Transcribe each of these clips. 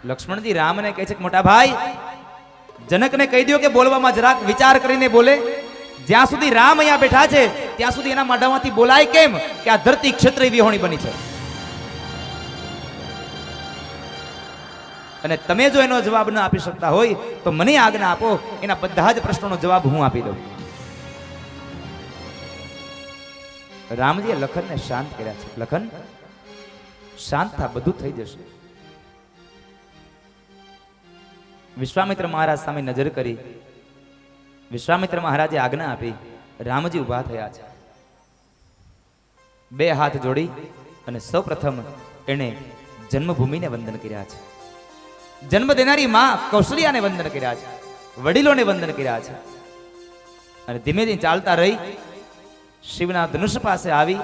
લક્ષ્મણજી રામને કહે છે કે મોટા ભાઈ જનકને કહી દો કે બોલવામાં જરાક વિચાર કરીને બોલે. જ્યાં સુધી રામ અહીંયા બેઠા છે ત્યાં સુધી એના મોઢામાંથી બોલાય કેમ કે આ ધરતી ક્ષત્રિય વિહોણી બની છે. અને તમે જો એનો જવાબ ન આપી શકતા હોય તો મને આજ્ઞા આપો, એના બધા જ પ્રશ્નોનો જવાબ હું આપી દઉં. રામજીએ લખનને શાંત કર્યા છે. લખન શાંત થા, બધું થઈ જશે. વિશ્વામિત્ર મહારાજ સામે નજર કરી. વિશ્વામિત્ર મહારાજે આજ્ઞા આપી. રામજી ઉભા થયા છે. બે હાથ જોડી અને સૌપ્રથમ એને જન્મભૂમિને વંદન કર્યા છે. જન્મ દેનારી માં કૌશલ્યાને વંદન કર્યા છે. વડીલોને વંદન કર્યા છે. અને ધીમે ધીમે ચાલતા રહી શિવના ધનુષ પાસે આવી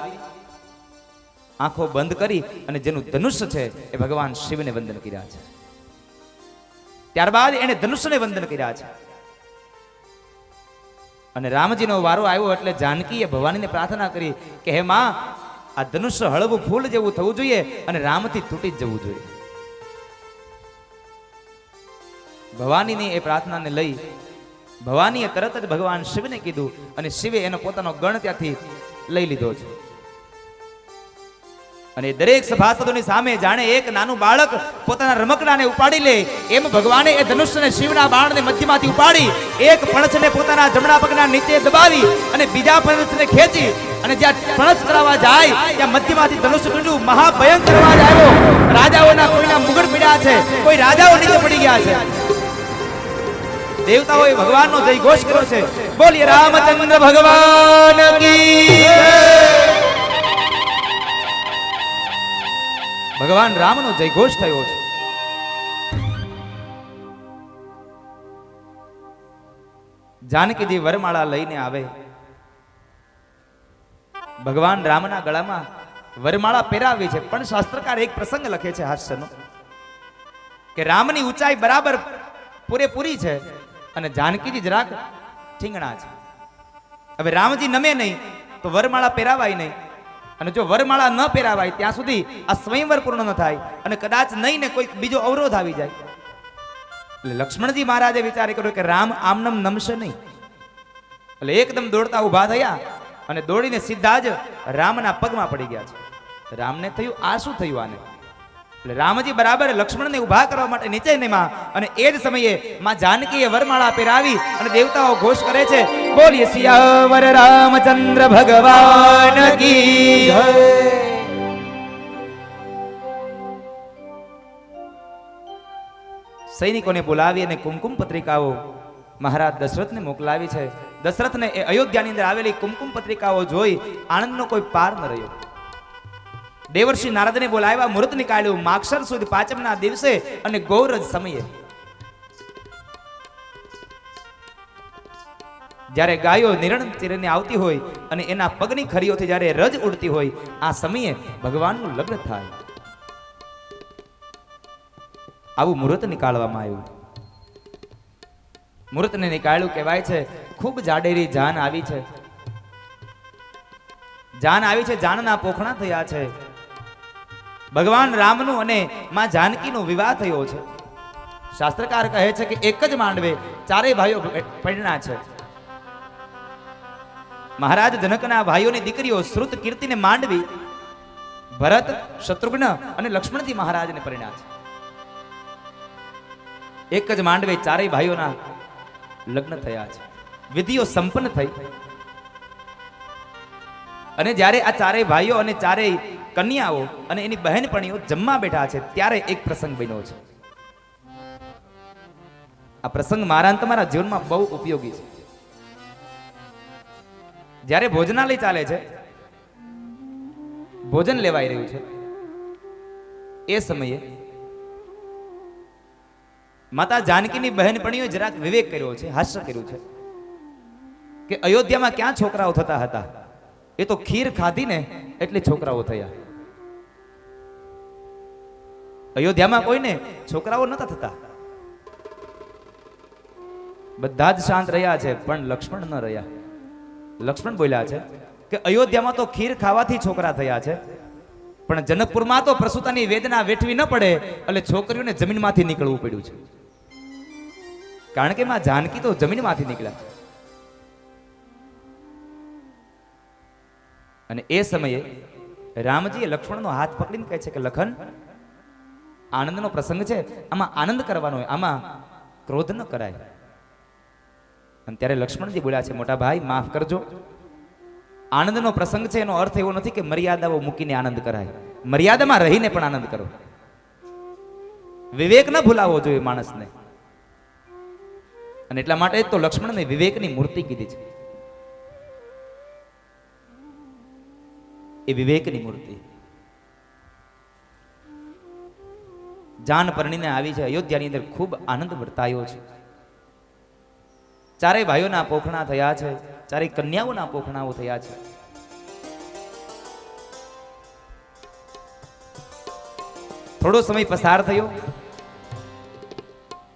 આંખો બંધ કરી અને જેનું ધનુષ છે એ ભગવાન શિવને વંદન કર્યા છે. ત્યારબાદ એને ધનુષને વંદન કર્યા છે. અને રામજીનો વારો આવ્યો એટલે જાનકીએ ભવાનીને પ્રાર્થના કરી કે હે માં, આ ધનુષ હળવું ફૂલ જેવું થવું જોઈએ અને રામથી તૂટી જવું જોઈએ. ભવાનીની એ પ્રાર્થનાને લઈ ભવાનીએ તરત જ ભગવાન શિવને કીધું અને શિવે એનો પોતાનો ગણ ત્યાંથી લઈ લીધો છે. અને દરેક સભાસદોની સામે જાણે એક નાનું બાળક પોતાના રમકડાને ઉપાડી લે એમ ભગવાને એ ધનુષને શિવના બાણને મધ્યમાંથી ઉપાડી એક પણછને પોતાના જમણા પગના નીચે દબાવી અને બીજા પણછને ખેંચી અને જ્યાં પણછ કરાવવા જાય ત્યાં મધ્યમાંથી ધનુષ તૂટ્યું. મહાભયંકર અવાજ આવ્યો. રાજાઓના કોઈના મુગટ પીડ્યા છે, કોઈ રાજાઓ નીચે પડી ગયા છે. દેવતાઓએ ભગવાનનો જય ઘોષ કર્યો છે. બોલીએ રામચંદ્ર ભગવાન કી જય. ભગવાન રામનો જય ઘોષ થયો છે. જાનકીજી વરમાળા લઈને આવે. ભગવાન રામના ગળામાં વરમાળા પહેરાવી છે. પણ શાસ્ત્રકાર એક પ્રસંગ લખે છે હાસ્યનો કે રામની ઊંચાઈ બરાબર પૂરેપૂરી છે અને જાનકીજી જરાક ઠીંગણા છે. હવે રામજી નમે નહીં તો વરમાળા પહેરાવાય નહીં, અને જો વરમાળા ન પહેરાવાય ત્યાં સુધી આ સ્વયંવર પૂર્ણ ન થાય અને કદાચ નહીં ને કોઈ બીજો અવરોધ આવી જાય. એટલે લક્ષ્મણજી મહારાજે વિચાર કર્યો કે રામ આમનમ નમશે નહીં. એટલે એકદમ દોડતા ઉભા થયા અને દોડીને સીધા જ રામના પગમાં પડી ગયા છે. રામને થયું આ શું થયું આને? એટલે રામજી બરાબર લક્ષ્મણને ઉભા કરવા માટે નીચે નેમાં અને એ જ સમયે માં જાનકીએ વરમાળા પહેરાવી અને દેવતાઓ ઘોષ કરે છે. બોલીએ સિયાવર રામચંદ્ર ભગવાન કી જય. સૈનિકોને બોલાવી અને કુમકુમ પત્રિકાઓ મહારાજ દશરથને મોકલાવી છે. દશરથને એ અયોધ્યાની અંદર આવેલી કુમકુમ પત્રિકાઓ જોઈ આનંદનો કોઈ પાર ન રહ્યો. દેવર્ષિ નારદને બોલાવ્યા, મુહૂર્ત નીકાળ્યું માગસર સુદ પાંચમના દિવસે અને ગૌરજ સમયે. જ્યારે ગાયો નિરણ ચીરીને આવતી હોય અને એના પગની ખરીઓથી જ્યારે રજ ઉડતી હોય આ સમયે ભગવાનનું લગ્ન થાય. આવું મુહૂર્ત નીકાળવામાં આવ્યું. મુહૂર્તને નીકાળ્યું કહેવાય છે ખૂબ જાડેરી જાન આવી છે. જાન આવી છે, જાનના પોખણા થયા છે. ભગવાન રામનું અને માં જાનકીનો વિવાહ થયો છે. શાસ્ત્રકાર કહે છે કે એક જ માંડવે ચારેય ભાઈઓ પરણ્યા છે. મહારાજ જનકના ભાઈઓની દીકરીઓ શ્રુત, કીર્તિ ને માંડવી ભરત, શત્રુઘ્ન અને લક્ષ્મણજી મહારાજને પરણ્યા છે. એક જ માંડવે ચારેય ભાઈઓના લગ્ન થયા છે. વિધિઓ સંપન્ન થઈ અને જ્યારે આ ચારેય ભાઈઓ અને ચારેય કન્યાઓ અને એની બહેનપણીઓ જમવા બેઠા છે ત્યારે એક પ્રસંગ બન્યો છે. આ પ્રસંગ મારા તમારા જીવનમાં બહુ ઉપયોગી છે. જ્યારે ભોજનાલય ચાલે છે, ભોજન લેવાઈ રહ્યું છે, એ સમયે માતા જાનકીની બહેનપણીઓ જરાક વિવેક કર્યો છે, હાસ્ય કર્યું છે કે અયોધ્યામાં ક્યાં છોકરાઓ થતા હતા, એ તો ખીર ખાધી ને એટલે છોકરાઓ થયા. અયોધ્યામાં કોઈને છોકરાઓ નતા થતા. બધા જ શાંત રહ્યા છે પણ લક્ષ્મણ ન રહ્યા. લક્ષ્મણ બોલ્યા છે કે અયોધ્યામાં તો ખીર ખાવાથી છોકરા થયા છે, પણ જનકપુરમાં તો પ્રસૂતાની વેદના વેઠવી ન પડે એટલે છોકરીઓને જમીનમાંથી નીકળવું પડ્યું છે, કારણ કે માં જાનકી તો જમીનમાંથી નીકળ્યા છે. અને એ સમયે રામજીએ લક્ષ્મણનો હાથ પકડીને કહે છે કે લખન, આનંદનો પ્રસંગ છે, આમાં આનંદ કરવાનો હોય, આમાં ક્રોધ ન કરાય. અને ત્યારે લક્ષ્મણજી બોલ્યા છે, મોટા ભાઈ માફ કરજો, આનંદનો પ્રસંગ છે એનો અર્થ એવો નથી કે મર્યાદાઓ મૂકીને આનંદ કરાય, મર્યાદામાં રહીને પણ આનંદ કરો. વિવેક ન ભૂલાવવો જોઈએ માણસને. અને એટલા માટે તો લક્ષ્મણને વિવેકની મૂર્તિ કીધી છે. એ વિવેકની મૂર્તિ જાન પરણીને આવી છે. અયોધ્યાની અંદર ખૂબ આનંદ વર્તાયો છે. ચારેય ભાઈઓના પોખણા થયા છે, ચારેય કન્યાઓના પોખણાઓ થયા છે. થોડો સમય પસાર થયો.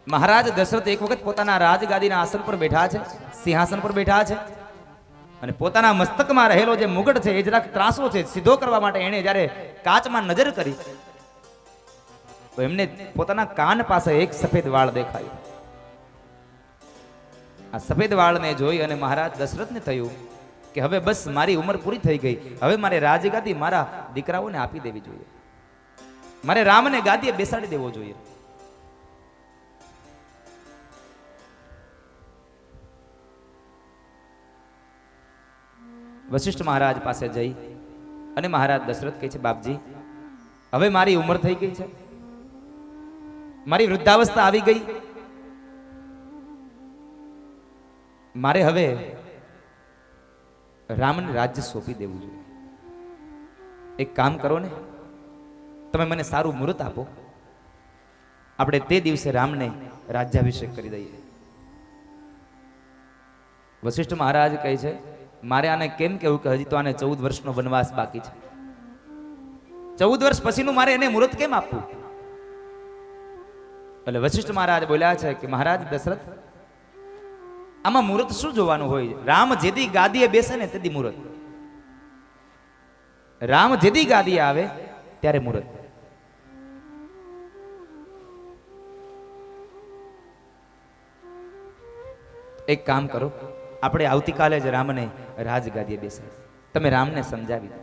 મહારાજ દશરથ એક વખત પોતાના રાજગાદીના આસન પર બેઠા છે, સિંહાસન પર બેઠા છે, અને પોતાના મસ્તકમાં રહેલો જે મુગટ છે એ જરાક ત્રાસો છે, સીધો કરવા માટે એણે જ્યારે કાચમાં નજર કરી તો એમને પોતાના કાન પાસે એક સફેદ વાળ દેખાયો. આ સફેદ વાળને જોઈ અને મહારાજ દશરથને થયું કે હવે બસ મારી ઉંમર પૂરી થઈ ગઈ, હવે મારે રાજગાદી મારા દીકરાઓને આપી દેવી જોઈએ, મારે રામને ગાદીએ બેસાડી દેવો જોઈએ. વશિષ્ઠ મહારાજ પાસે જઈ અને મહારાજ દશરથ કહે છે, બાપજી હવે મારી ઉંમર થઈ ગઈ છે, મારી વૃદ્ધાવસ્થા આવી ગઈ, મારે હવે રામને રાજ્ય સોંપી દેવું જોઈએ. એક કામ કરો ને, તમે મને સારું મુહૂર્ત આપો, આપણે તે દિવસે રામને રાજ્યાભિષેક કરી દઈએ. વશિષ્ઠ મહારાજ કહે છે, મારે આને કેમ કેવું કે હજી તો આને 14 વર્ષનો વનવાસ બાકી છે, 14 વર્ષ પછીનું મારે એને મુહૂર્ત કેમ આપવું? એટલે વશિષ્ઠ મહારાજ બોલ્યા છે કે મહારાજ દશરથ, આમાં મુહૂર્ત શું જોવાનું હોય? રામ જેદી ગાદીએ બેસે ને તેદી મુહૂર્ત, રામ જેદી ગાદીએ આવે ત્યારે મુહૂર્ત. એક કામ કરો, આપણે આવતીકાલે જ રામને રાજગાદીએ બેસાય, તમે રામને સમજાવી દો.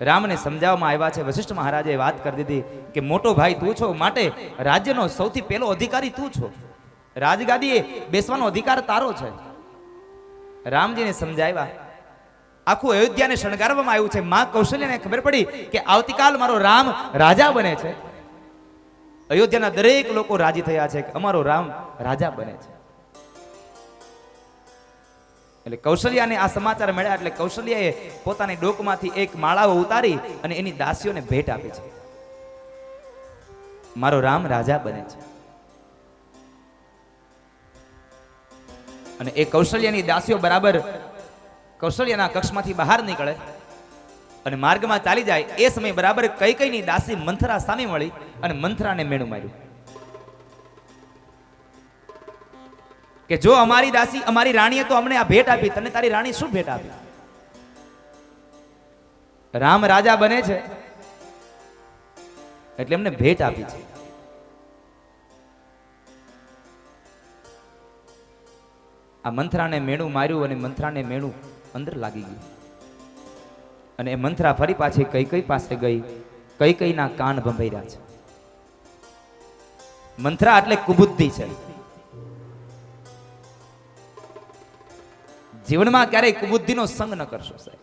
રામને સમજાવવામાં આવ્યા છે. વશિષ્ઠ મહારાજે વાત કરી દીધી કે મોટો ભાઈ તું છો, માટે રાજ્યનો સૌથી પહેલો અધિકારી તું છો, રાજગાદીએ બેસવાનો અધિકાર તારો છે. રામજીને સમજાવ્યા. આખું અયોધ્યાને શણગારવામાં આવ્યું છે. માં કૌશલ્યાને ખબર પડી કે આવતીકાલ મારો રામ રાજા બને છે. અયોધ્યાના દરેક લોકો રાજી થયા છે કે અમારો રામ રાજા બને છે. એટલે કૌશલ્યાને આ સમાચાર મળ્યા એટલે કૌશલ્યાએ પોતાની ડોકમાંથી એક માળાઓ ઉતારી અને એની દાસીઓને ભેટ આપી છે. મારો રામ રાજા બને છે. અને એ કૌશલ્યાની દાસીઓ બરાબર કૌશલ્યાના કક્ષમાંથી બહાર નીકળે અને માર્ગમાં ચાલી જાય એ સમય બરાબર કૈકેયીની દાસી મંથરા સામે મળી અને મંથરાને મેણું માર્યું કે જો અમારી દાસી અમારી રાણીએ તો અમને આ ભેટ આપી, તને તારી રાણી શું ભેટ આપી? રામ રાજા બને છે એટલે એમને ભેટ આપી છે. આ મંથરાને મેણું માર્યું અને મંથરાને મેણું અંદર લાગી ગયું અને એ મંથરા ફરી પાછી કૈકેયી પાસે ગઈ. કૈકેયીના કાન ભંભેર્યા છે. મંથરા એટલે કુબુદ્ધિ છે. જીવનમાં ક્યારેય કુબુદ્ધિનો સંગ ન કરશો સાહેબ.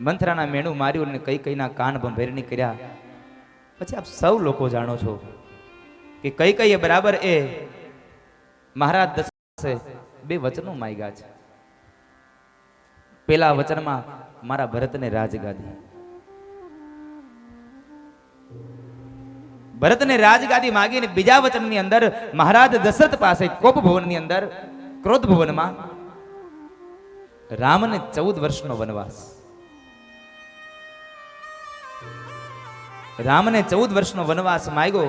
મંથરાના મેણું માર્યું અને કૈકેયીના કાન ભંભેરણી કર્યા. પછી આપ સૌ લોકો જાણો છો કે કૈકેયીએ બરાબર એ મહારાજ દશરથે બે વચનો માંગ્યા છે. પેલા વચનમાં મારા ભરતને રાજગાદી, ભરતને રાજગાદી માંગીને બીજા વચનની અંદર મહારાજ દશરથ પાસે કોપ ભવનની અંદર ક્રોધ ભવનમાં રામને 14 વર્ષનો વનવાસ, રામને 14 વર્ષનો વનવાસ માંગ્યો.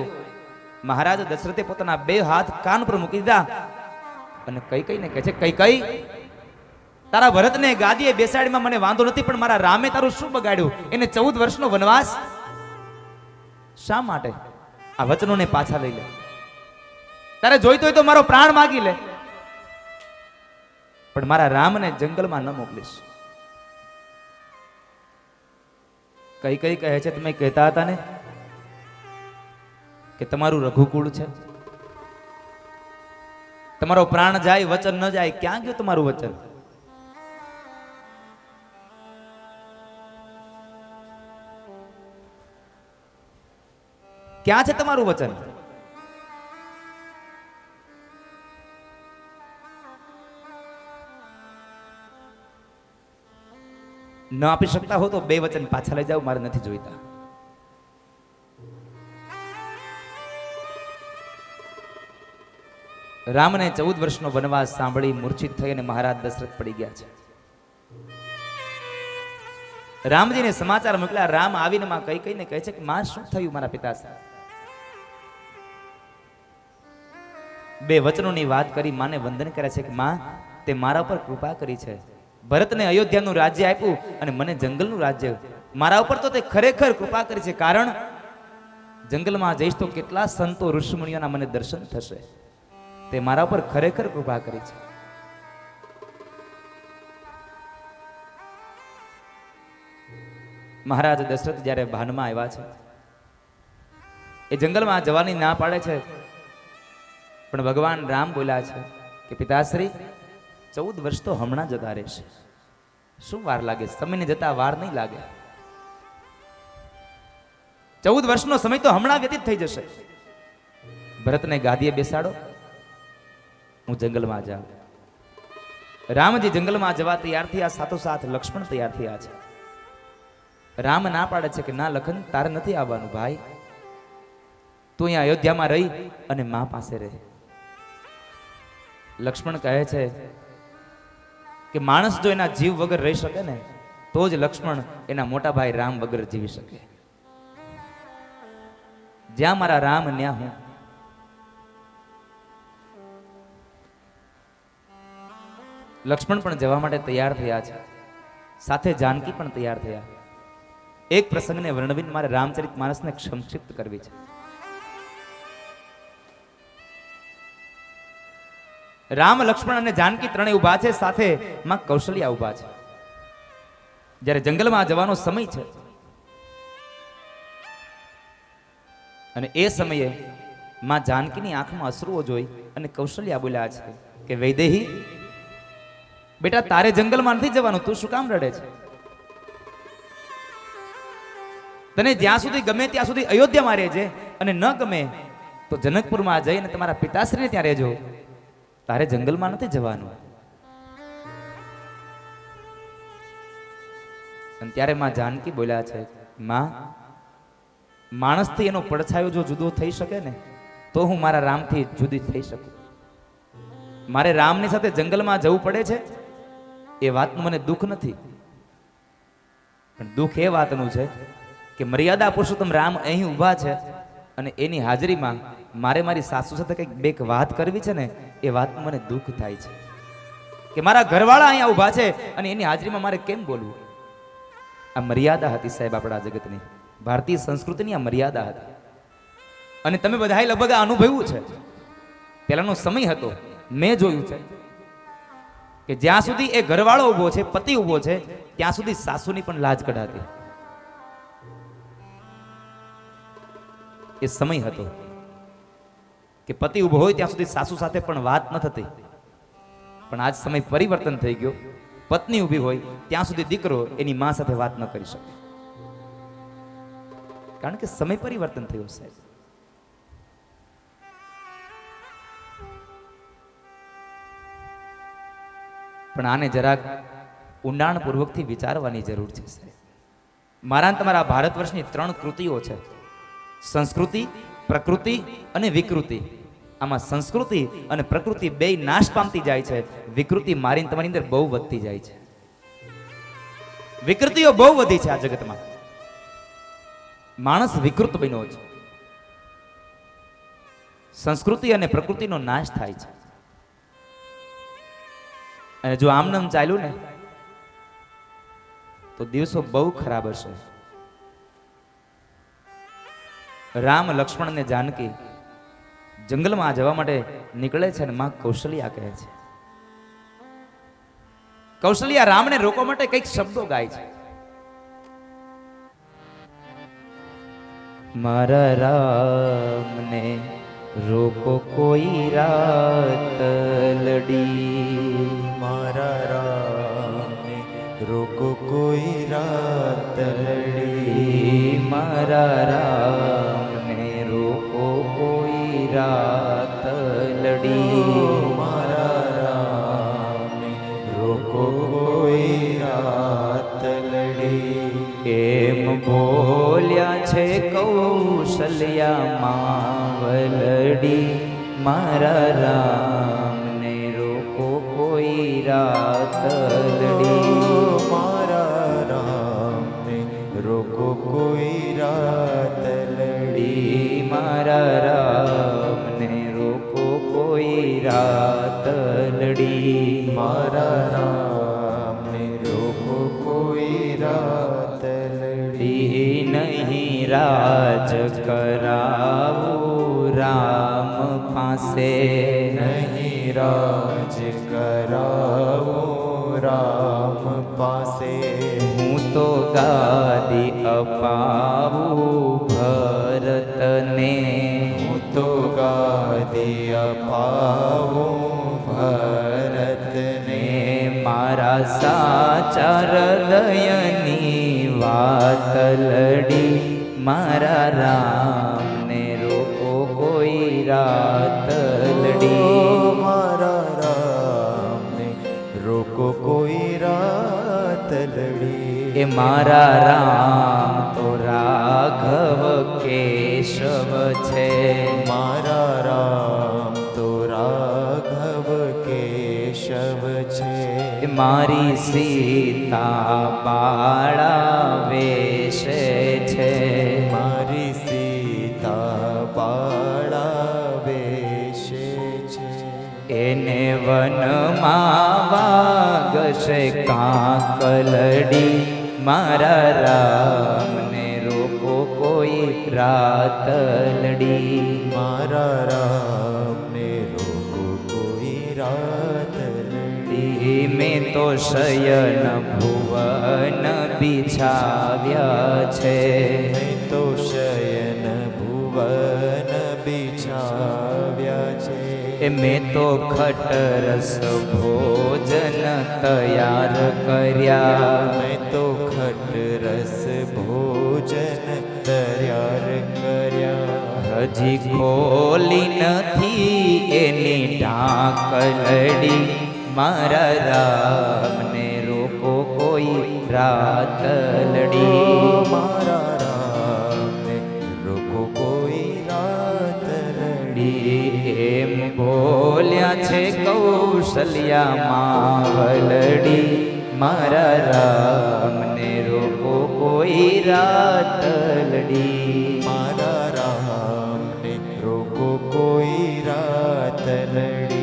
મહારાજ દશરથે પોતાના બે હાથ કાન પર મૂકી દીધા અને કઈ કઈને કહે છે, કઈ કઈ તારા ભરતને ગાદીએ બેસાડીમાં મને વાંધો નથી, પણ મારા રામે તારું શું બગાડ્યું? એને 14 વર્ષનો વનવાસ શા માટે? આ વચનોને પાછા લઈ લે. તારે જોઈતો હોય તો મારો પ્રાણ માગી લે, પણ મારા રામને જંગલમાં ન મોકલીશ. કઈ કઈ કહે છે, તમે કહેતા હતા ને કે તમારું રઘુકુળ છે, તમારો પ્રાણ જાય વચન ન જાય. ક્યાં ગયું તમારું વચન? ક્યાં છે તમારું વચન? ન આપી શકતા હો તો 2 વચન પાછા લઈ જાઓ, મારે નથી જોઈતા. રામને 14 વર્ષનો વનવાસ સાંભળી મૂર્છિત થઈ અને મહારાજ દશરથ પડી ગયા છે. રામજીને સમાચાર મોકલ્યા. રામ આવીને માં કઈ કઈને કહે છે કે માં શું થયું મારા પિતાશ્રી? 2 વચનોની વાત કરી માને વંદન કરે છે કે માં તે મારા ઉપર કૃપા કરી છે. ભરતને અયોધ્યાનું રાજ્ય આપ્યું અને મને જંગલનું રાજ્ય. મારા ઉપર તો તે ખરેખર કૃપા કરી છે, કારણ જંગલમાં જઈશ તો કેટલા સંતો ઋષિમુનિઓના મને દર્શન થશે. તે મારા ઉપર ખરેખર કૃપા કરી છે. મહારાજ દશરથ જ્યારે ભાનમાં આવ્યા છે, એ જંગલમાં જવાની ના પાડે છે, પણ ભગવાન રામ બોલ્યા છે કે પિતાશ્રી 14 વર્ષ તો હમણાં જતા રહેશે, શું વાર લાગે? સમયને જતા વાર નહીં લાગે. 14 વર્ષનો સમય તો હમણાં વ્યતીત થઈ જશે. ભરતને ગાદીએ બેસાડો, હું જંગલમાં જાઉં. રામજી જંગલમાં જવા તૈયાર થયા, સાથોસાથ લક્ષ્મણ તૈયાર થયા છે. રામ ના પાડે છે કે ના લખન, તારે નથી આવવાનું ભાઈ, તું અહીંયા અયોધ્યામાં રહી અને મા પાસે રહે. લક્ષ્મણ કહે છે કે માણસ જો એના જીવ વગર રહી શકે ને તો જ લક્ષ્મણ એના મોટા ભાઈ રામ વગર જીવી શકે. જ્યાં મારા રામ ન્યા હું. લક્ષ્મણ પણ જવા માટે તૈયાર થયા છે, સાથે જાનકી પણ તૈયાર થયા. એક પ્રસંગને વર્ણવીને મારે રામચરિતમાનસને સંક્ષિપ્ત કરવી છે. રામ, લક્ષ્મણ અને જાનકી ત્રણેય ઉભા છે, સાથે માં કૌશલ્યા ઉભા છે. જ્યારે જંગલમાં જવાનો સમય છે અને એ સમયે માં જાનકીની આંખમાં અશ્રુઓ જોઈ અને કૌશલ્યા બોલ્યા છે કે વૈદેહી બેટા, તારે જંગલમાં નથી જવાનું, તું શું કામ રડે છે? તને જ્યાં સુધી ગમે ત્યાં સુધી અયોધ્યામાં રહેજે, અને ન ગમે તો જનકપુરમાં જઈને તમારા પિતાશ્રીને ત્યાં રહેજો, તારે જંગલમાં નથી જવાનું. અને ત્યારે માં જાનકી બોલ્યા છે, માં, માણસથી એનો પડછાયો જો જુદો થઈ શકે ને તો હું મારા રામથી જુદી થઈ શકું. મારે રામની સાથે જંગલમાં જવું પડે છે, એ વાતનું મને દુઃખ નથી, પણ દુઃખ એ વાતનું છે કે મર્યાદા પુરુષોત્તમ રામ અહીં ઊભા છે અને એની હાજરીમાં મારે મારી સાસુ સાથે કંઈક બે વાત કરવી છે ને, એ વાતનું મને દુઃખ થાય છે કે મારા ઘરવાળા અહીંયા ઊભા છે અને એની હાજરીમાં મારે કેમ બોલવું. આ મર્યાદા હતી સાહેબ, આપણા જગતની ભારતીય સંસ્કૃતિની આ મર્યાદા હતી. અને તમે બધાએ લગભગ આ અનુભવ્યું છે. પહેલાનો સમય હતો, મેં જોયું છે કે જ્યાં સુધી એ ઘરવાળો ઊભો છે, પતિ ઊભો છે, ત્યાં સુધી સાસુની પણ લાજ કઢાતી. એ સમય હતો કે પતિ ઊભો હોય ત્યાં સુધી સાસુ સાથે પણ વાત ન થતી. પણ આજ સમય પરિવર્તન થઈ ગયો. પત્ની ઊભી હોય ત્યાં સુધી દીકરો એની માં સાથે વાત ન કરી શકે, કારણ કે સમય પરિવર્તન થયો સાહેબ. પણ આને જરાક ઊંડાણપૂર્વકથી વિચારવાની જરૂર છે સાહેબ. મારા તમારા ભારત વર્ષની 3 કૃતિઓ છે: સંસ્કૃતિ, પ્રકૃતિ અને વિકૃતિ. આમાં સંસ્કૃતિ અને પ્રકૃતિ બે નાશ પામતી જાય છે, વિકૃતિ મારી તમારી અંદર બહુ વધતી જાય છે. વિકૃતિઓ બહુ વધી છે આ જગતમાં. માણસ વિકૃત બન્યો છે. સંસ્કૃતિ અને પ્રકૃતિનો નાશ થાય છે. અને જો આમનામ ચાલ્યું ને તો દિવસો બહુ ખરાબ હશે. રામ, લક્ષ્મણ ને જાનકી જંગલમાં જવા માટે નીકળે છે અને માં કૌશલ્યા કહે છે. કૌશલ્યા રામને રોકવા માટે કઈક શબ્દો ગાય છે. મારા રામને રોકો કોઈ રાત લડી, મારા રામને રોકો કોઈ રાત લડી, મારા રામને રોકો કોઈ રાત લડી, મારા રામને રોકો કોઈ રાત લડી. એમ બોલ્યા છે કૌશલ્યા માવલડી, મારા રામને રોકો કોઈ રાત લડી, મારા રામને રોકો કોઈ રાત લડી, મારા રામને રોકો કોઈ રાત લડી, મારા રામને રોકો કોઈ રાત લડી. નહીં રાજ કરાવું રામ પાસે, નહીં રાજ કરાવું રામ પાસે, હું તો ગાદી અપાવું ભરતને, હું તો ગાદી અપાવું ભરતને. મારા સાચા હૃદયની વાત લડી, મારા રામને રોકો કોઈ રાત લડી, મારા રામને રોકો કોઈ રાત લડી. એ મારા રામ તો રાઘવ કેશવ છે, મારા રામ તો રાઘવ કેશવ છે, મારી સીતા બાળા વેશે છે, મારી સીતા બાળા વેશે છે. એને વનમાં વાગશે કાંકલડી, મારા રામને રોકો કોઈ રાત લડી, મારા રામને રોકો કોઈ રાત લડી. મેં તો શયન ભુવન બિછાવ્યા છે, મેં તો શયન ભુવન બિછાવ્યા છે, મેં તો ખટરસ ભોજન તૈયાર કર્યા, મેં તો ખટરસ ભોજન તૈયાર કર્યા. હજી ખોલી નથી એની ઢાંકલડી, મારા રામને રોકો કોઈ રાત લડી, મારા રામને રોકો કોઈ રાત લડી. એમ બોલ્યા છે કૌશલ્યા માવલડી, મારા રામને રોકો કોઈ રાત લડી, મારા રામને રોકો કોઈ રાત લડી.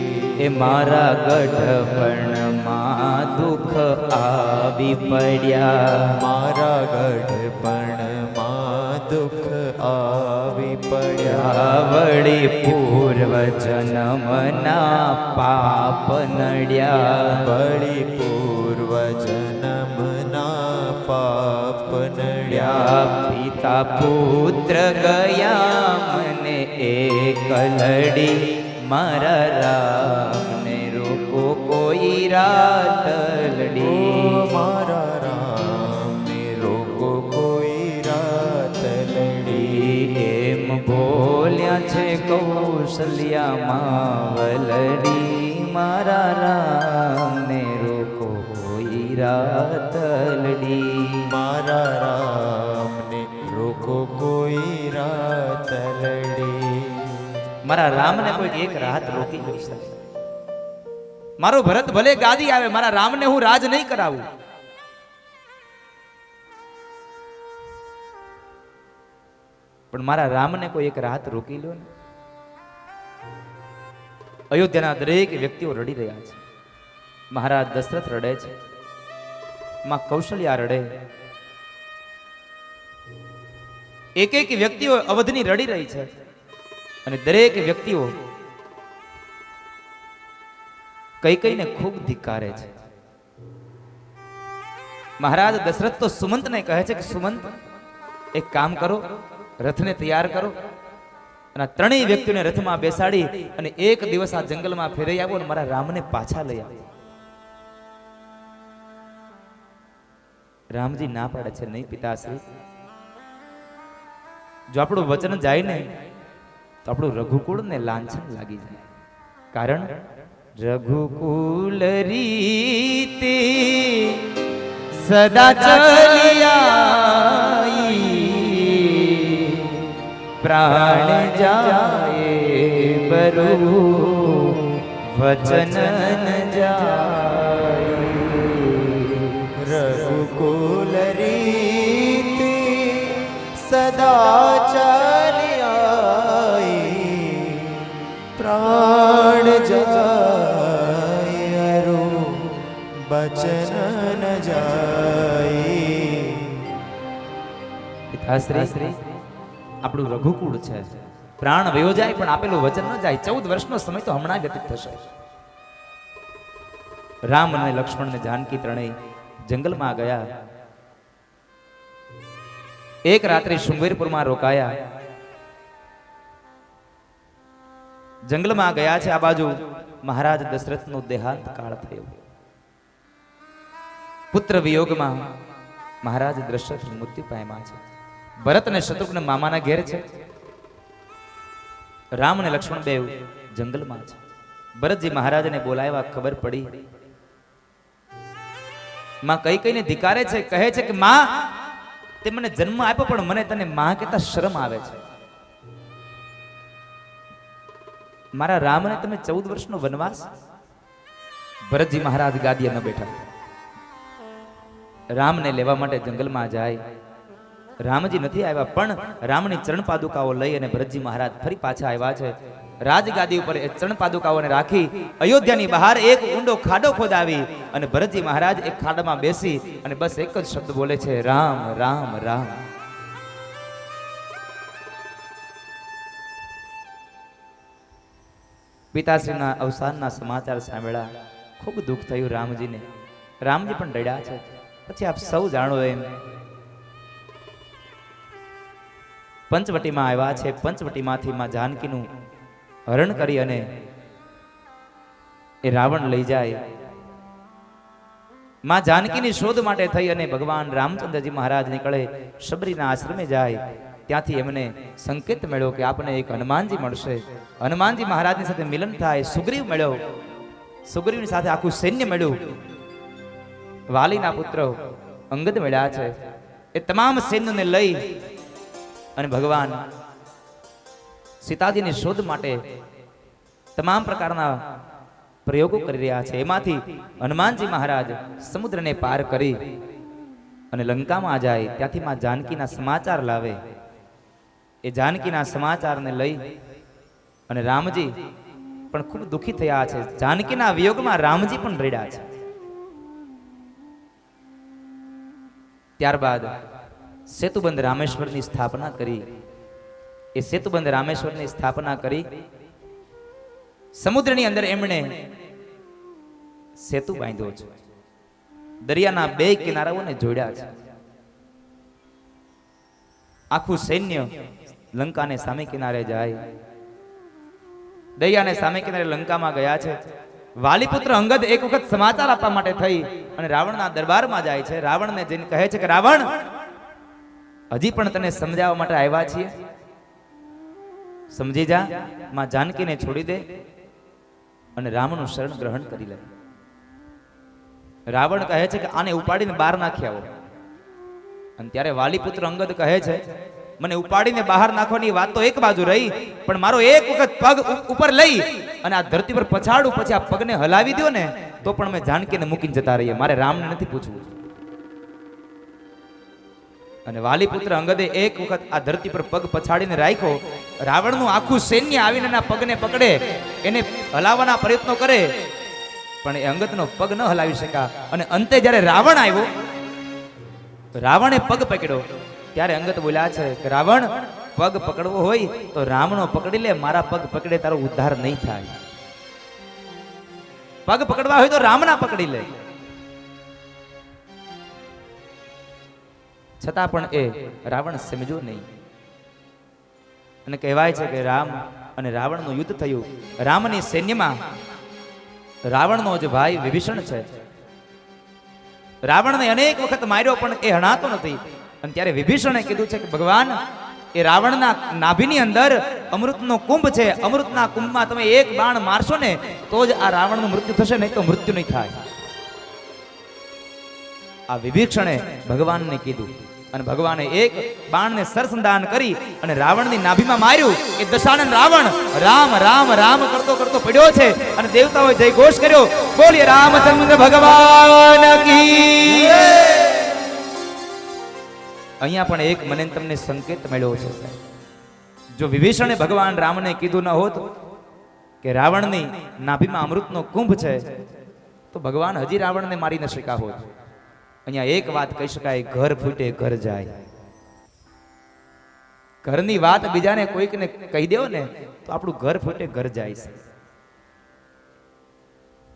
એ મારા ગઢપણમાં દુઃખ આવી પડ્યા, મારા ગઢપણમાં દુઃખ આવી પડ્યા. વળી પૂર્વ જન્મના પાપ નડ્યા, વળી પૂર્વ જન્મના પાપ નડ્યા. પિતા પુત્ર ગયા મને એકલડી, મારા રામને રોકો કોઈ રાત લડી, મારા રામને રોકો કોઈ રાત લડી. એમ બોલ્યા છે કૌશલ્યા માવલડી, મારા રામને રોકો કોઈ રાત લડી, મારા રામને રોકો કોઈ રાત લડી. મારા રામને કોઈ એક રાત રોકી નહીં શકે. મારો ભરત ભલે ગાદી આવે, મારા રામને હું રાજ નહીં કરાવું. પણ મારા રામને કોઈ એક રાત રોકી લો ને. અયોધ્યાના દરેક વ્યક્તિઓ રડી રહ્યા છે. મહારાજ દશરથ રડે છે, માં કૌશલ્યા રડે, એક એક વ્યક્તિઓ અવધની રડી રહી છે અને દરેક વ્યક્તિઓ કઈ કઈને ખૂબ ધિક્કારે છે. મહારાજ દશરથ તો સુમંતને કહે છે કે સુમંત, એક કામ કરો, રથને તૈયાર કરો અને આ ત્રણેય વ્યક્તિઓને રથમાં બેસાડી અને એક દિવસ આ જંગલમાં ફેરવી આવો અને મારા રામને પાછા લઈ આવો. રામજી ના પાડે છે, નહીં પિતાશ્રી, જો આપણું વચન જાય ને તો આપણું રઘુકુળ ને લાંછન લાગી જાય. કારણ રઘુકુલ રીતે સદા ચલિયાઈ, પ્રાણ જાય બરુ વચન ન જાય. રઘુકુલ રીતિ સદા ચાલ્યાઈ, પ્રાણ જાય અરુ બચન ન જાય. પિતાશ્રી, આપણું રઘુકુળ છે, પ્રાણ વયો જાય પણ આપેલું વચન ન જાય. 14 વર્ષનો સમય તો હમણાં વ્યતીત થશે. રામ અને લક્ષ્મણ ને જાનકી ત્રણેય જંગલમાં ગયા. એક રાત્રે શૃંગવેરપુરમાં રોકાયા. જંગલમાં ગયા છે. આ બાજુ મહારાજ દશરથનો દેહાંત કાળ થયો. પુત્ર વિયોગમાં મહારાજ દશરથ મૃત્યુ પામ્યા છે. ભરત અને શત્રુઘ્ન મામાના ઘેર છે. રામ અને લક્ષ્મણ બેવ જંગલમાં છે. ભરતજી મહારાજને બોલાવ્યા, ખબર પડી. માં કઈ કઈને ધિકારે છે, કહે છે કે માં, તે મને જન્મ આપ્યો પણ મને તને માં કહેતા શરમ આવે છે. મારા રામને તમે 14 વર્ષનો વનવાસ. ભરતજી મહારાજ ગાદીએ ન બેઠા. રામને લેવા માટે જંગલમાં જાય. રામજી નથી આવ્યા પણ રામની ચરણ પાદુકાઓ લઈ અને ભરતજી મહારાજ ફરી પાછા આવ્યા છે. રાજગાદી ઉપર એ ચરણ પાદુકાઓને રાખી અયોધ્યાની બહાર એક ઊંડો ખાડો ખોદાવી અને ભરતજી મહારાજ એક ખાડામાં બેસી અને બસ એક જ શબ્દ બોલે છે, રામ રામ રામ. પિતાશ્રીના અવસાનના સમાચાર સાંભળ્યા, ખૂબ દુઃખ થયું રામજીને. રામજી પણ રડ્યા છે. પછી આપ સૌ જાણો એમ પંચવટીમાં આવ્યા છે. પંચવટીમાંથી માં જાનકીનું હરણ કરી અને એ રાવણ લઈ જાય. માં જાનકીની શોધ માટે થઈ અને ભગવાન રામચંદ્રજી મહારાજ નીકળે, શબરીના આશ્રમે જાય. ત્યાંથી એમને સંકેત મળ્યો કે આપને એક હનુમાનજી મળશે. હનુમાનજી મહારાજની સાથે મિલન થાય. સુગ્રીવ મળ્યો, સુગ્રીવની સાથે આખું સૈન્ય મળ્યું. વાલીના પુત્ર અંગદ મળ્યા છે. એ તમામ સૈન્યને લઈ અને ભગવાન સીતાજીની શોધ માટે તમામ પ્રકારના પ્રયોગો કરી રહ્યા છે. એમાંથી હનુમાનજી મહારાજ સમુદ્રને પાર કરી અને લંકામાં જાય. ત્યાંથી માં જાનકીના સમાચાર લાવે. એ જાનકીના સમાચારને લઈ અને રામજી પણ ખૂબ દુઃખી થયા છે. જાનકીના વિયોગમાં રામજી પણ રડ્યા છે. ત્યારબાદ સેતુબંધ રામેશ્વરની સ્થાપના કરી. એ સેતુબંધ રામેશ્વરની સ્થાપના કરી સમુદ્રની અંદર એમણે સેતુ બાંધ્યો છે. દરિયાના બે કિનારાઓને જોડ્યા છે. આખું સૈન્ય લંકાને સામે કિનારે જાય. દરિયાને સામે કિનારે લંકામાં ગયા છે. વાલીપુત્ર અંગદ એક વખત સમાચાર આપવા માટે થઈ અને રાવણના દરબારમાં જાય છે. રાવણને જઈને કહે છે કે રાવણ, હજી પણ તને સમજાવવા માટે આવ્યા છીએ, સમજી જા, માં જાનકીને છોડી દે અને રામનું શરણ ગ્રહણ કરી લે. રાવણ કહે છે કે આને ઉપાડીને બહાર નાખી આવો. અને ત્યારે વાલીપુત્ર અંગદ કહે છે, મને ઉપાડીને બહાર નાખવાની વાત તો એક બાજુ રહી, પણ મારો એક વખત પગ ઉપર લઈ અને આ ધરતી પર પછાડું, પછી આ પગને હલાવી દો ને તો પણ મેં જાનકીને મૂકીને જતા રહીએ. મારે રામને નથી પૂછવું. અને વાલીપુત્ર અંગદે એક વખત આ ધરતી પર પગ પછાડીને રાખ્યો. રાવણનું આખું સૈન્ય આવીને એના પગને પકડે, એને હલાવવાના પ્રયત્નો કરે, પણ એ અંગતનો પગ ન હલાવી શક્યા. અને અંતે જ્યારે રાવણ આવ્યો, રાવણે પગ પકડ્યો, ત્યારે અંગત બોલ્યા છે કે રાવણ, પગ પકડવો હોય તો રામનો પકડી લે, મારા પગ પકડે તારો ઉદ્ધાર નહીં થાય. પગ પકડવા હોય તો રામના પકડી લે. છતાં પણ એ રાવણ સમજ્યો નહીં. અને કહેવાય છે કે રામ અને રાવણનું યુદ્ધ થયું. રામની સૈન્યમાં રાવણનો જે ભાઈ વિભીષણ છે, રાવણને અનેક વખત માર્યો પણ એ હણાતો નથી. અને ત્યારે વિભીષણે કીધું છે કે ભગવાન, એ રાવણના નાભીની અંદર અમૃતનો કુંભ છે, અમૃતના કુંભમાં તમે એક બાણ મારશો ને તો જ આ રાવણનું મૃત્યુ થશે, નહીં તો મૃત્યુ નહીં થાય. આ વિભીષણે ભગવાનને કીધું અને ભગવાને એક બાણને સરસંધાન કરી અને રાવણની નાભીમાં માર્યું. એ દશાનન રાવણ રામ રામ રામ કરતો કરતો પડ્યો છે અને દેવતાઓએ જય ઘોષ કર્યો, બોલીએ રામચંદ્ર ભગવાન કી. અહીંયા પણ એક મને તમને સંકેત મળ્યો છે. જો વિભીષણે ભગવાન રામને કીધું ન હોત કે રાવણની નાભીમાં અમૃતનો કુંભ છે, તો ભગવાન હજી રાવણને મારી ન શક્યા હોત. અહીંયા એક વાત કહી શકાય, ઘર ફૂટે ઘર જાય. ઘરની વાત બીજાને કોઈકને કહી દેવો ને તો આપણું ઘર ફૂટે ઘર જાય છે.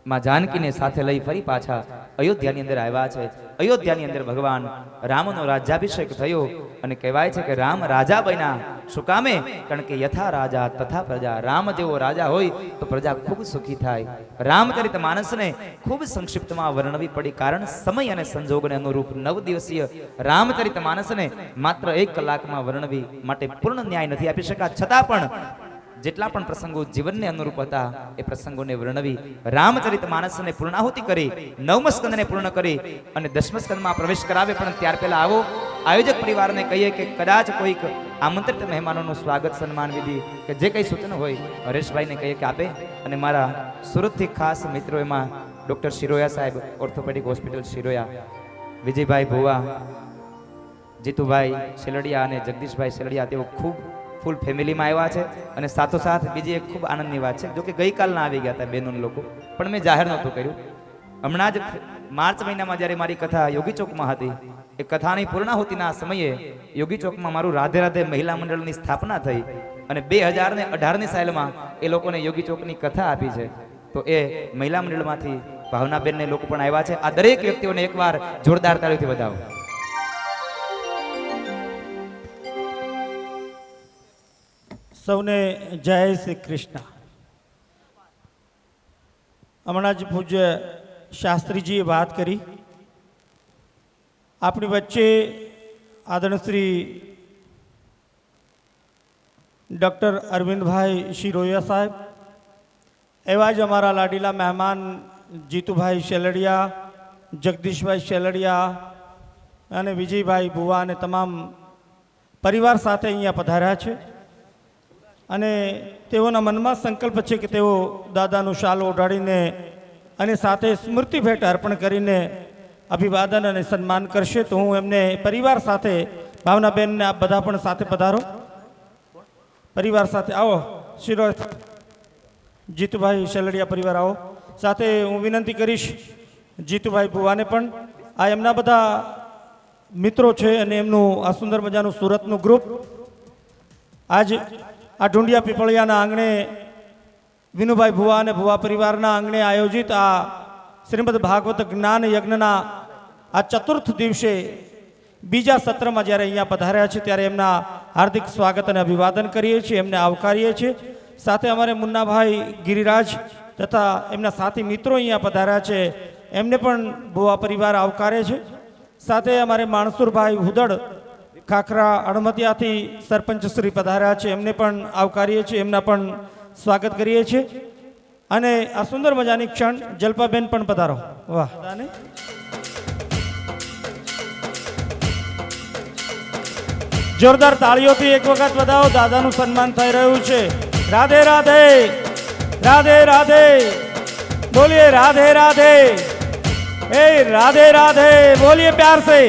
માં જાનકીને સાથે લઈ ફરી પાછા અયોધ્યાની અંદર આવ્યા છે. અયોધ્યાની અંદર ભગવાન રામનો રાજ્યાભિષેક થયો અને કહેવાય છે કે રામ રાજા બન્યા. શું કામે? કારણ કે યથા રાજા તથા પ્રજા. રામ જેવો રાજા હોય તો પ્રજા ખૂબ સુખી થાય. રામચરિત માનસને ખૂબ સંક્ષિપ્તમાં વર્ણવી પડી, કારણ સમય અને સંજોગને અનુરૂપ 9 દિવસીય રામચરિત માનસને માત્ર 1 કલાકમાં વર્ણવી માટે પૂર્ણ ન્યાય નથી આપી શકા. છતાં પણ જેટલા પણ પ્રસંગો જીવનને અનુરૂપ હતા એ પ્રસંગોને વર્ણવી રામચરિત માનસને પૂર્ણાહુતિ કરી, 9મ સ્કંદને પૂર્ણ કરી અને 10મ સ્કંદમાં પ્રવેશ કરાવે. પણ ત્યાર પહેલા આવો આયોજક પરિવારને કહીએ કે કદાચ કોઈક આમંત્રિત મહેમાનોનું સ્વાગત સન્માન વિધિ કે જે કંઈ સૂચન હોય હરેશભાઈને કહીએ કે આપે. અને મારા સુરતથી ખાસ મિત્રો એમાં ડૉક્ટર શિરોયા સાહેબ, ઓર્થોપેડિક હોસ્પિટલ શિરોયા, વિજયભાઈ ભુવા, જીતુભાઈ શેલડિયા અને જગદીશભાઈ શેલડિયા, તેઓ ખૂબ ફૂલ ફેમિલીમાં આવ્યા છે. અને સાથોસાથ બીજી એક ખૂબ આનંદની વાત છે, જો કે ગઈકાલના આવી ગયા હતા બહેનોને લોકો, પણ મેં જાહેર નહોતું કર્યું. હમણાં જ માર્ચ મહિનામાં જ્યારે મારી કથા યોગી ચોકમાં હતી, એ કથાની પૂર્ણાહુતિના સમયે યોગી ચોકમાં મારું રાધે રાધે મહિલા મંડળની સ્થાપના થઈ અને 2018ની સાલમાં એ લોકોને યોગી ચોકની કથા આપી છે. તો એ મહિલા મંડળમાંથી ભાવનાબેનને લોકો પણ આવ્યા છે. આ દરેક વ્યક્તિઓને એકવાર જોરદાર તાળીઓથી વધાવો. સૌને જય શ્રી કૃષ્ણ. હમણાં જ પૂજ્ય શાસ્ત્રીજીએ વાત કરી. આપણી વચ્ચે આદરણીય શ્રી ડૉક્ટર અરવિંદભાઈ શિરોયા સાહેબ, એવા જ અમારા લાડીલા મહેમાન જીતુભાઈ શેલડિયા, જગદીશભાઈ શેલડિયા અને વિજયભાઈ ભુવા અને તમામ પરિવાર સાથે અહીંયા પધાર્યા છે. અને તેઓના મનમાં સંકલ્પ છે કે તેઓ દાદાનું શાલ ઓઢાડીને અને સાથે સ્મૃતિ ભેટ અર્પણ કરીને અભિવાદન અને સન્માન કરશે. તો હું એમને પરિવાર સાથે, ભાવનાબેનને આપ બધા પણ સાથે પધારો, પરિવાર સાથે આવો. શિરો જીતુભાઈ શેલડિયા પરિવાર આવો. સાથે હું વિનંતી કરીશ જીતુભાઈ ભુવાને પણ, આ એમના બધા મિત્રો છે અને એમનું આ સુંદર મજાનું સુરતનું ગ્રુપ આજ આ ઢુંડિયા પીપળિયાના આંગણે વિનુભાઈ ભુવા અને ભુવા પરિવારના આંગણે આયોજિત આ શ્રીમદ ભાગવત જ્ઞાન યજ્ઞના આ ચતુર્થ દિવસે બીજા સત્રમાં જ્યારે અહીંયા પધાર્યા છે ત્યારે એમના હાર્દિક સ્વાગત અને અભિવાદન કરીએ છીએ, એમને આવકારીએ છીએ. સાથે અમારે મુન્નાભાઈ ગિરિરાજ તથા એમના સાથી મિત્રો અહીંયા પધાર્યા છે, એમને પણ ભુવા પરિવાર આવકારે છે. સાથે અમારે માણસુરભાઈ હુદડ ખાખરા અણમતિયાથી સરપંચ શ્રી પધાર્યા છે, એમને પણ આવકારીએ છીએ, એમના પણ સ્વાગત કરીએ છીએ. અને આ સુંદર મજાની ક્ષણ જલ્પાબેન પણ પધારો. વાહ, જોરદાર તાળીઓથી એક વખત વધાવો. દાદાનું સન્માન થઈ રહ્યું છે. રાધે રાધે, રાધે રાધે, બોલીએ રાધે રાધે, એ રાધે રાધે, બોલીએ પ્યાર से.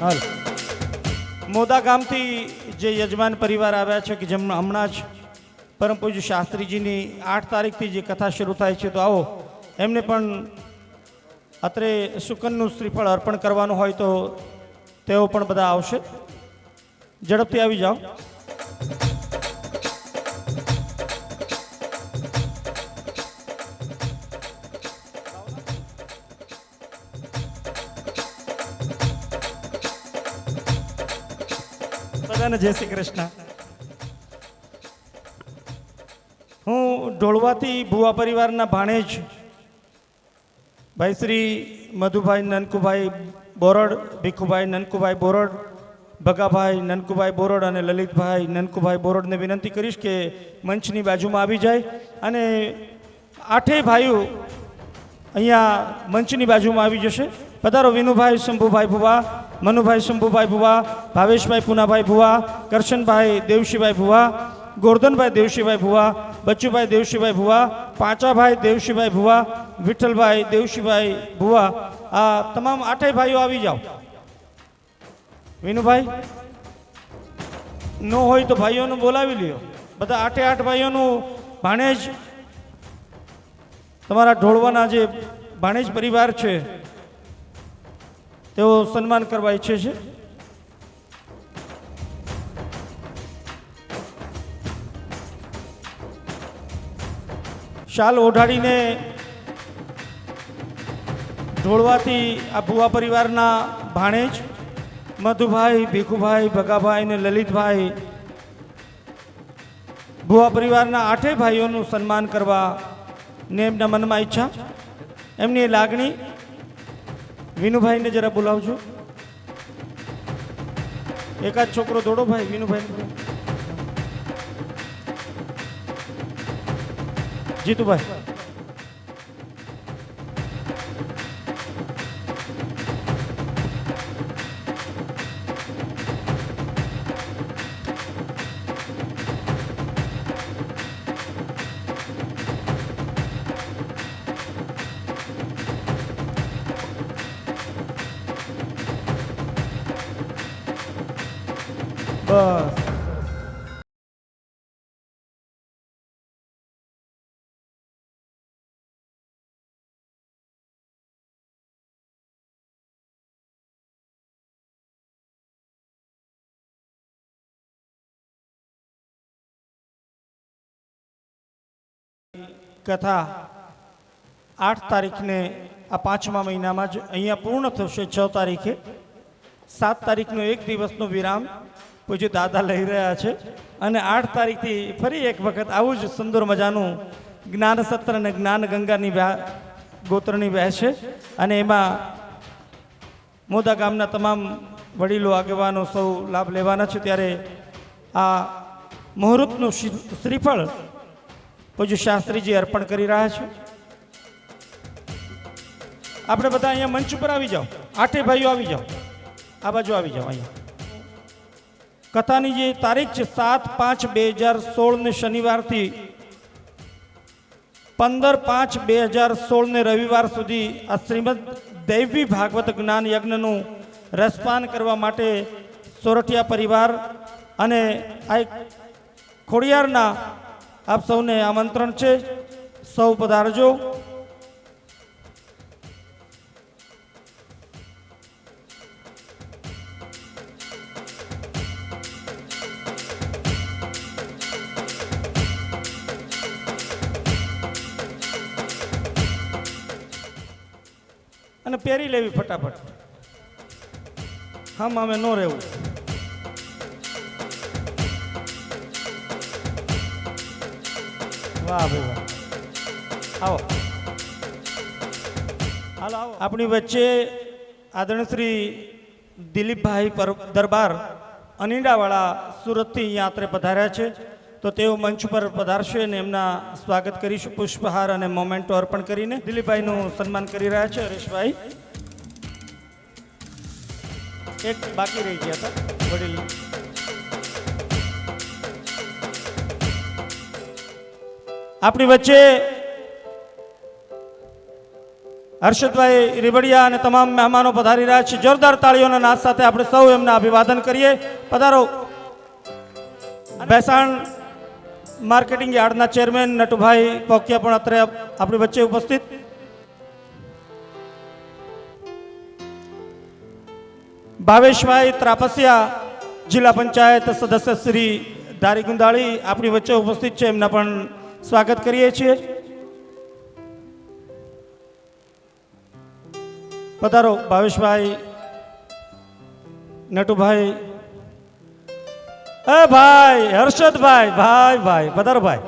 હાલ મોદા ગામથી જે યજમાન પરિવાર આવ્યા છે કે જેમ હમણાં જ પરમ પૂજ્ય શાસ્ત્રીજીની 8 તારીખથી જે કથા શરૂ થાય છે, તો આવો એમને પણ અત્રે શુકનનું શ્રીફળ અર્પણ કરવાનું હોય તો તેઓ પણ બધા આવશે. ઝડપથી આવી જાઓ. બધાને જય શ્રી કૃષ્ણ. હું ઢોળવાથી ભુવા પરિવારના ભાણેજ ભાઈ શ્રી મધુભાઈ નનકુભાઈ બોરડ, ભીખુભાઈ નનકુભાઈ બોરડ, ભગાભાઈ નનકુભાઈ બોરડ અને લલિતભાઈ નનકુભાઈ બોરડને વિનંતી કરીશ કે મંચની બાજુમાં આવી જાય અને 8 ભાઈઓ અહીંયા મંચની બાજુમાં આવી જશે. પધારો. વિનુભાઈ શંભુભાઈ ભુવા, મનુભાઈ શંભુભાઈ ભુવા, ભાવેશભાઈ પુનાભાઈ ભુવા, કરશનભાઈ દેવશીભાઈ ભુવા, ગોરધનભાઈ દેવશીભાઈ ભુવા, બચ્ચુભાઈ દેવશીભાઈ ભુવા, પાંચાભાઈ દેવશીભાઈ ભુવા, વિઠ્ઠલભાઈ દેવશીભાઈ ભુવા, આ તમામ 8 ભાઈઓ આવી જાઓ. વિનુભાઈ ન હોય તો ભાઈઓને બોલાવી લ્યો. બધા 8 ભાઈઓનું ભાણેજ તમારા ઢોળવાના જે ભાણેજ પરિવાર છે તેઓ સન્માન કરવા ઈચ્છે છે. શાલ ઓઢાડીને ઢોળવાથી આ ભુવા પરિવારના ભાણેજ મધુભાઈ, ભીખુભાઈ, ભગાભાઈ અને લલિતભાઈ ભુવા પરિવારના 8 ભાઈઓનું સન્માન કરવા ને એમના મનમાં ઈચ્છા, એમની લાગણી. વિનુભાઈને જરા બોલાવજો. એકાદ છોકરો દોડો ભાઈ. વિનુભાઈ, જીતુભાઈ. બસ. કથા 8 તારીખને આ 5મા મહિનામાં જ અહીંયા પૂર્ણ થશે. 6 તારીખે 7 તારીખનો એક દિવસનો વિરામ પૂજ્ય દાદા લઈ રહ્યા છે અને 8 તારીખથી ફરી એક વખત આવું જ સુંદર મજાનું જ્ઞાન સત્ર અને જ્ઞાન ગંગાની ગોત્રની વહેશે અને એમાં મોદા ગામના તમામ વડીલો આગેવાનો સૌ લાભ લેવાના છે. ત્યારે આ મુહૂર્તનું શ્રીફળ પૂજ્ય શાસ્ત્રીજી અર્પણ કરી રહ્યા છે. આપણે બધા અહીંયા મંચ ઉપર આવી જાઓ. 8 ભાઈઓ આવી જાઓ. આ બાજુ આવી જાઓ. અહીંયા કથાની જે તારીખ છે 7/5/2016 ને શનિવારથી 15/5/2016 ને રવિવાર સુધી આ શ્રીમદ દૈવી ભાગવત જ્ઞાન યજ્ઞનું રસપાન કરવા માટે સોરઠિયા પરિવાર અને આ ખોડિયારના આપ સૌને આમંત્રણ છે. સૌ પધારજો. અને પહેરી લેવી ફટાફટ. હમ અમે ન રહેવું. વાહ ભાઈ વાહ. આવો. હાલો આવો. આપણી વચ્ચે આદરણીય શ્રી દિલીપભાઈ દરબાર અનીડાવાળા સુરતથી અહીંયા આત્રે પધાર્યા છે, તો તેઓ મંચ પર પધારશે અને એમના સ્વાગત કરીશું પુષ્પહાર અને મોમેન્ટો અર્પણ કરીને. દિલીપભાઈનું સન્માન કરી રહ્યા છે હરેશભાઈ. એક બાકી રહી ગયા હતા વડીલ. આપણી વચ્ચે હર્ષદભાઈ રીબડિયા અને તમામ મહેમાનો પધારી રહ્યા છે. જોરદાર તાળીઓના નાદ સાથે આપણે સૌ એમના અભિવાદન કરીએ. પધારો. ભેસાણ માર્કેટિંગ યાર્ડના ચેરમેન નટુભાઈ પોકિયા પણ અત્રે આપણી વચ્ચે ઉપસ્થિત. ભાવેશભાઈ ત્રાપસિયા જિલ્લા પંચાયત સદસ્ય શ્રી ધારી ગુંદાળી આપણી વચ્ચે ઉપસ્થિત છે. એમના પણ સ્વાગત કરીએ છીએ. પધારો ભાવેશભાઈ, નટુભાઈ, ભાઈ હર્ષદભાઈ, ભાઈ ભાઈ પધારો ભાઈ.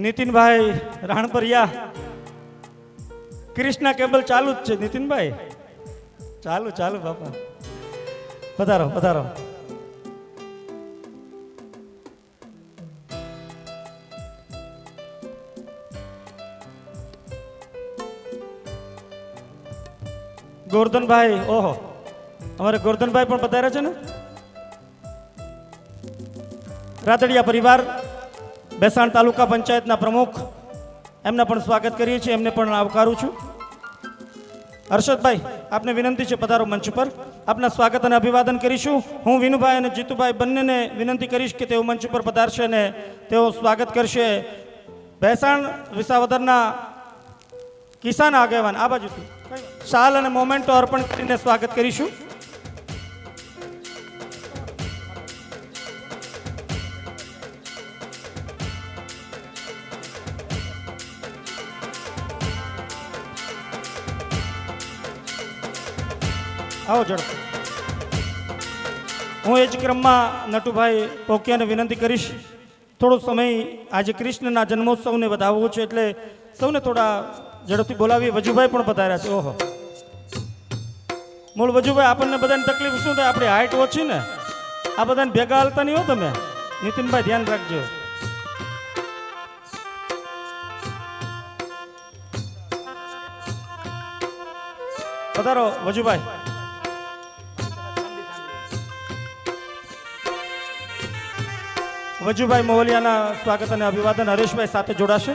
નીતિનભાઈ રાણપરિયા, કૃષ્ણા કેબલ ચાલુ જ છે. નીતિનભાઈ ચાલુ ચાલુ બાપા, પધારો પધારો. ગોરધનભાઈ, ઓહો અમારે ગોરધનભાઈ પણ પધાર્યા છે ને. રાદડિયા પરિવાર ભેસાણ તાલુકા પંચાયતના પ્રમુખ, એમના પણ સ્વાગત કરીએ છીએ. એમને પણ આવકારું છું. હર્ષદભાઈ, આપને વિનંતી છે પધારો મંચ પર. આપના સ્વાગત અને અભિવાદન કરીશું. હું વિનુભાઈ અને જીતુભાઈ બંનેને વિનંતી કરીશ કે તેઓ મંચ પર પધારશે અને તેઓ સ્વાગત કરશે. ભેસાણ વિસાવદરના કિસાન આગેવાન આ બાજુથી શાલ અને મોમેન્ટો અર્પણ કરીને સ્વાગત કરીશું. આવો ઝડપ. હું એ જ ક્રમમાં નટુભાઈ પોકિયાને વિનંતી કરીશ, થોડો સમય આજે કૃષ્ણના જન્મોત્સવને વધાવવું છે એટલે સૌને થોડા ઝડપથી બોલાવીએ. વજુભાઈ પણ પધાર્યા છે. ઓહો મૂળ વજુભાઈ, આપણને બધાને તકલીફ શું થાય? આપણી હાઈટ ઓછી ને, આ બધાને ભેગા હાલતા નહીં હો તમે. નીતિનભાઈ ધ્યાન રાખજો. પધારો વજુભાઈ. વજુભાઈ મોવલિયાના સ્વાગત અને અભિવાદન હરેશભાઈ સાથે જોડાશે.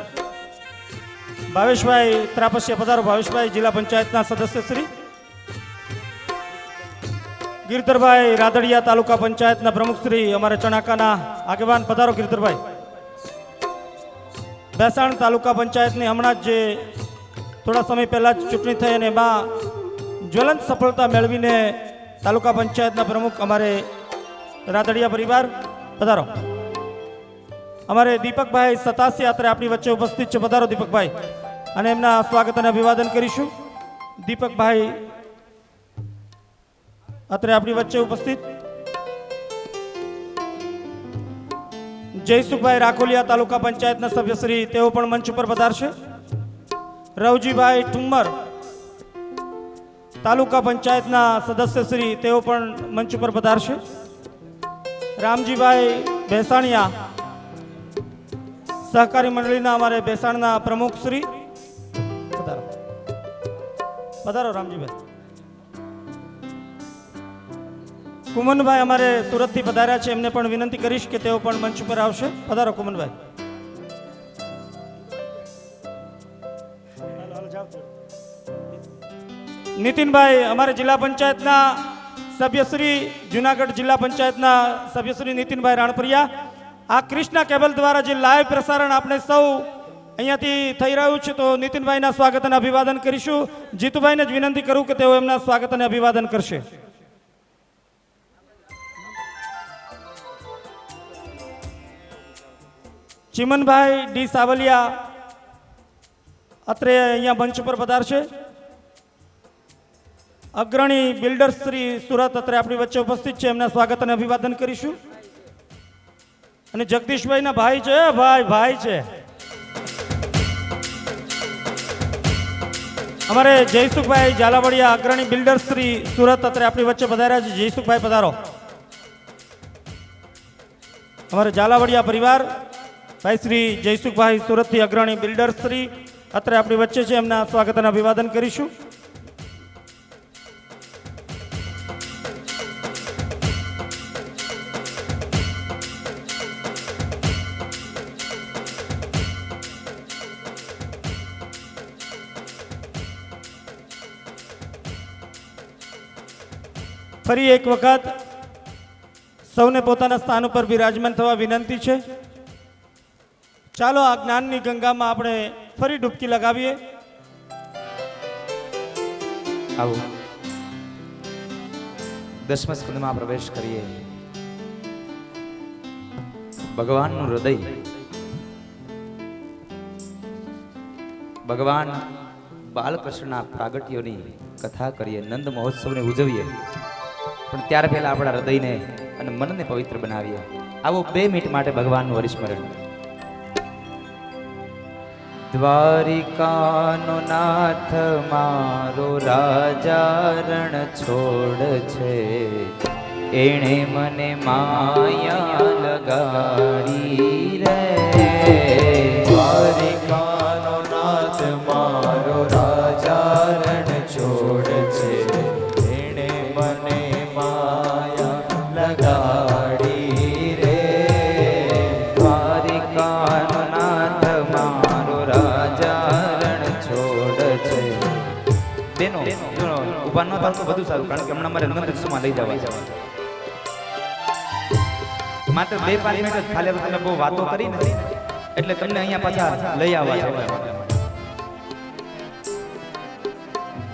ભાવેશભાઈ ત્રાપસિયા પધારો. ભાવેશભાઈ જિલ્લા પંચાયતના સદસ્ય શ્રી. ગિરધરભાઈ રાદડિયા તાલુકા પંચાયતના પ્રમુખ શ્રી, અમારે ચણાકાના આગેવાન પધારો ગિરધરભાઈ. ભેસાણ તાલુકા પંચાયતની હમણાં જ જે થોડા સમય પહેલા જ ચૂંટણી થઈ અને એમાં જ્વલંત સફળતા મેળવીને તાલુકા પંચાયતના પ્રમુખ અમારે રાદડિયા પરિવાર પધારો. અમારે દીપકભાઈ સતાસી અત્રે આપણી વચ્ચે ઉપસ્થિત છે. પધારો દીપકભાઈ, અને એમના સ્વાગત અને અભિવાદન કરીશું. દીપકભાઈ અત્રે આપણી વચ્ચે ઉપસ્થિત. જયસુખભાઈ રાખોલિયા તાલુકા પંચાયતના સભ્યશ્રી, તેઓ પણ મંચ ઉપર પધારશે. રવજીભાઈ ઠુમ્મર તાલુકા પંચાયતના સદસ્યશ્રી, તેઓ પણ મંચ ઉપર પધારશે. રામજીભાઈ ભેસાણિયા સહકારી મંડળીના અમારે ભેસાણના પ્રમુખ શ્રી, પધારો પધારો રામજીભાઈ. કુમનભાઈ અમારે સુરતથી પધાર્યા છે, એમને પણ વિનંતી કરીશ કે તેઓ પણ મંચ પર આવશે. પધારો કુમનભાઈ. નીતિનભાઈ અમારે જિલ્લા પંચાયતના સભ્યશ્રી, જુનાગઢ જિલ્લા પંચાયતના સભ્યશ્રી નીતિનભાઈ રાણપરિયા. આ કૃષ્ણા કેબલ દ્વારા જે લાઈવ પ્રસારણ આપણે સૌ અહીંયાથી થઈ રહ્યું છે, તો નીતિનભાઈના સ્વાગત અને અભિવાદન કરીશું. જીતુભાઈને જ વિનંતી કરું કે તેઓ એમના સ્વાગત અને અભિવાદન કરશે. ચિમનભાઈ ડી સાવલિયા અત્રે અહીંયા મંચ પર પધારશે. અગ્રણી બિલ્ડર્સ શ્રી સુરત અત્રે આપણી વચ્ચે ઉપસ્થિત છે, એમના સ્વાગત અને અભિવાદન કરીશું. અને જગદીશભાઈના ભાઈ છે, ભાઈ છે. અમારે જયસુખભાઈ ઝાલાવાડિયા અગ્રણી બિલ્ડર્સ શ્રી સુરત અત્રે આપણી વચ્ચે પધાર્યા છે. જયસુખભાઈ પધારો. અમારે ઝાલાવાડિયા પરિવાર ભાઈ શ્રી જયસુખભાઈ સુરતથી અગ્રણી બિલ્ડર શ્રી અત્રે આપણી વચ્ચે છે, એમના સ્વાગત અને અભિવાદન કરીશું. ફરી એક વખત સૌને પોતાના સ્થાન ઉપર બિરાજમાન થવા વિનંતી છે. ચાલો આ જ્ઞાનની ગંગામાં આપણે ફરી ડૂબકી લગાવીએ. આવો દસમા સ્કંદમાં પ્રવેશ કરીએ. ભગવાનનું હૃદય, ભગવાન બાલકૃષ્ણના પ્રાગટ્યોની કથા કરીએ, નંદ મહોત્સવને ઉજવીએ, પણ ત્યાર પહેલા આપણા હૃદયને અને મનને પવિત્ર બનાવીએ. આવો 2 મિનિટ માટે ભગવાનનું હરિસ્મરણ. દ્વારિકાનો નાથ મારો રાજા રણ છોડ છે, એણે મને માયા લગાડી રે. દ્વારિકાનો નાથ મારો રાજા રણ છોડ છે, એણે મને માયા લગાડી રે. દ્વારિકાનો નાથ મારો રાજા રણ છોડ છે. બેનો ઉભા ન થાવ તો બધું સારું, કારણ કે હમણાં મારે નંદ ઉત્સવમાં લઈ જવા. માત્ર 2-5 મિનિટ જ ખાલી તમે બહુ વાતો કરી ને એટલે તમને અહીંયા પાછા લઈ આવવા છે.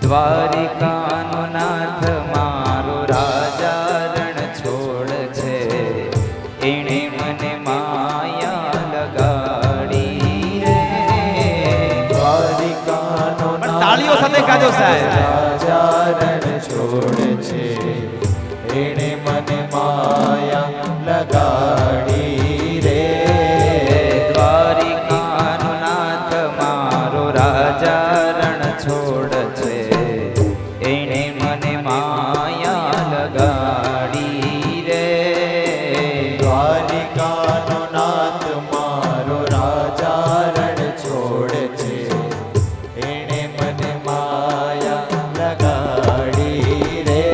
દ્વારિકાનો નાથ મારો રાજા રણ છોડ છે, એણે મને માયા લગાડી રે. દ્વારિકાનો પણ તાળીઓ સાથે ગાજો સાહેબ. રાજા રણ છોડ છે, એણે મને માયા લગાડી રે. દ્વારિકાનો નાથ મારો રાજા રણ છોડ છે, એણે મને માયા લગાડી રે. દ્વારિકાનો નાથ મારો રાજા રણ છોડ છે, એણે મને માયા લગાડી રે.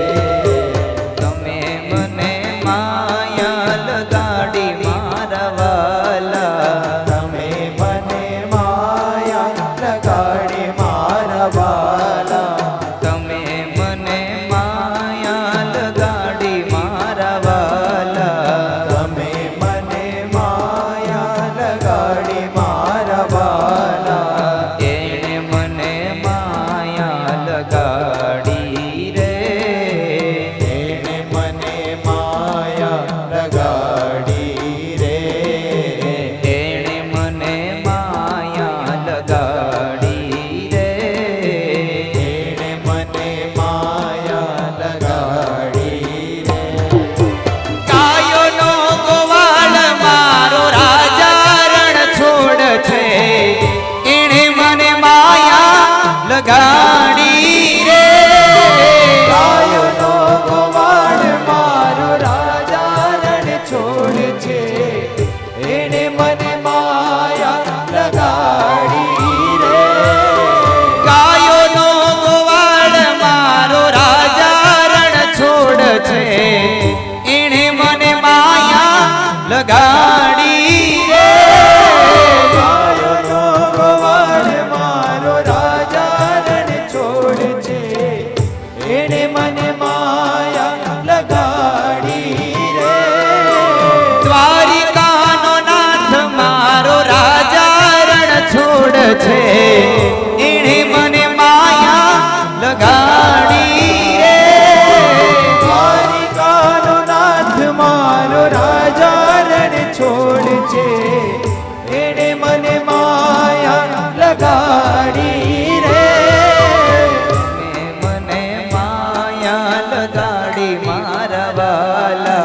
તમે મને માયા લગાડી મારા વાલા. તમે મને માયા લગાડી મારા વાલા. તમે મને માયા લગાડી મારા વાલા. તમે મને માયા લગાડી મારા વાલા. એણે મને માયા લગાડી રે. એણે મને માયા લગાડી રે. એણે મને માયા લગાડી રે. એણે મને માયા લગાડી રે. કાયોનો ગોવાળ મારો રાજા રણ છોડ છે, એણે મને માયા લગાડી રે. ગાયોનો ગોવાળ મારો રાજા રણ છોડ છે, એણે મને માયા લગાડી રે. ગાયોનો ગોવાળ મારો રાજા રણ છોડ છે, એણે મને માયા લગાડી રે. ગાયોનો ગોવાળ મારો રાજા રણ છોડ છે, એણે મને માયા લગાડી રે. દ્વારિકાનો નાથ મારો રાજા રણ છોડ છે, એણે મને માયા લગાડી રે. દ્વારિકાનો નાથ મારો રાજા રણ છોડ છે, એણે મને માયા લગાડી રે. મને માયા લગાડી મારા વાલા.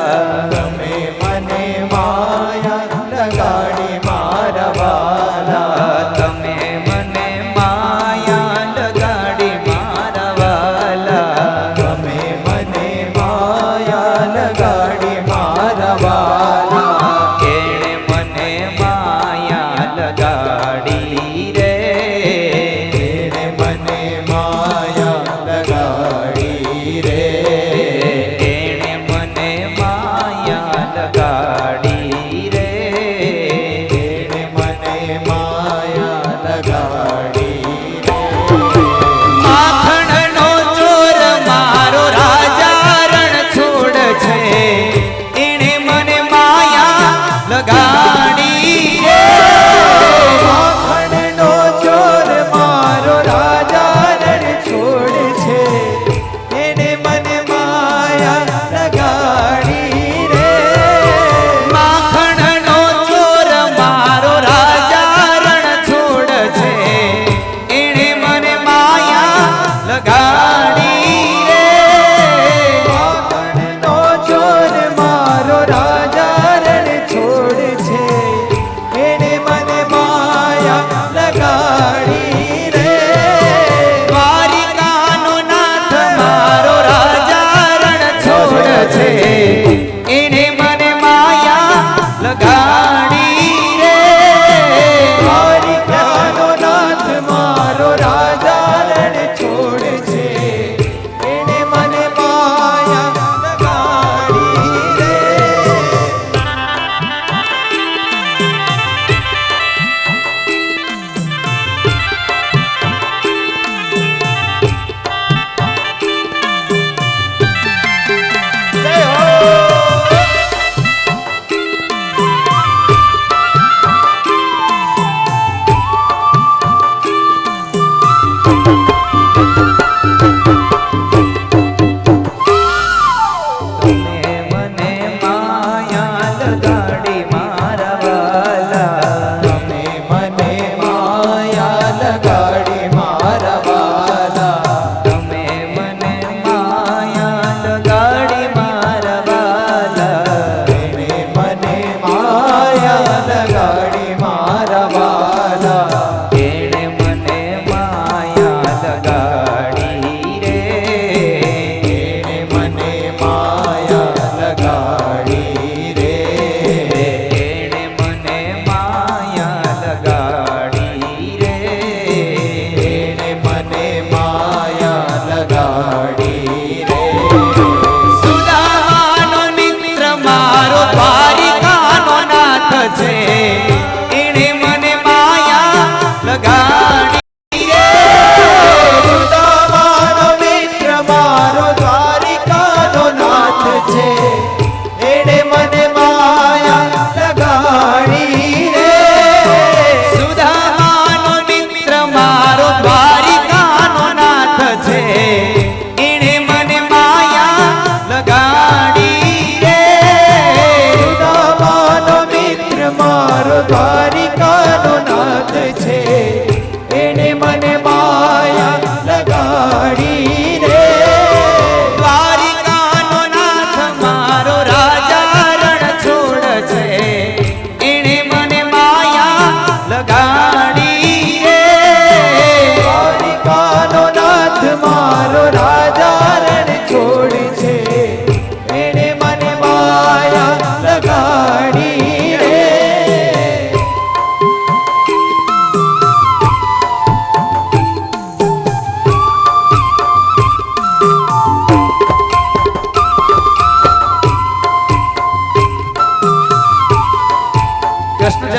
તમે મને માયા લગાડી મારા વાલા. તમે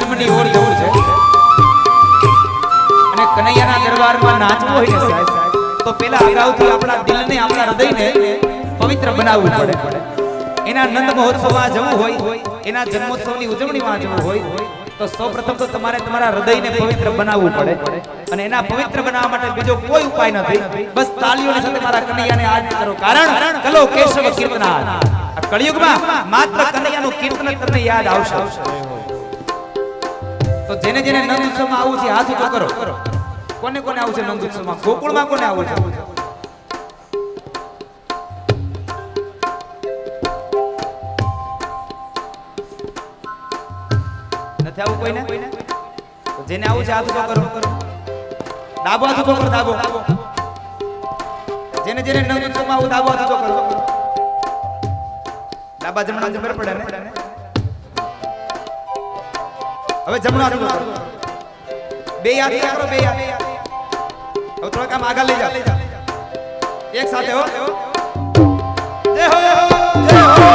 બ્રહ્મની ઓર જવું છે અને કનૈયાના દરબારમાં નાચવું હોય ને સાહેબ તો પેલા અગાઉથી આપણા દિલને આપણા હૃદયને પવિત્ર બનાવવું પડે એના નંદ મહોત્સવમાં જવું હોય એના જન્મોત્સવની ઉજવણીમાં જવું હોય તો સૌપ્રથમ તો તમારે તમારા હૃદયને પવિત્ર બનાવવું પડે અને એના પવિત્ર બનાવવા માટે બીજો કોઈ ઉપાય નથી બસ તાળીઓની સાથે મારા કનૈયાને યાદ કરો કારણ કલો કેશવ કીર્તના આ કળિયુગમાં માત્ર કનૈયાનું કીર્તન તમને યાદ આવશે તો જેને જેને નંદ ઉત્સવમાં આવું છે હાથ ઊંચો કરો કોને કોને આવું છે નંદ ઉત્સવમાં ગોકુળમાં કોને આવું છે નથી આવું કોઈને તો જેને આવું છે હાથ ઊંચો કરો ડાબો હાથ ઊંચો કરો ડાબો જેને જેને નંદ ઉત્સવમાં આવું ડાબો હાથ ઊંચો કરો ડાબા જમણા ખબર પડે ને હવે જમણો હાથ ઊંચો કરો બે હાથ કરો બે હાથ હવે થોડા કામ આગળ લઈ જાઓ એક સાથે હો જય હો જય હો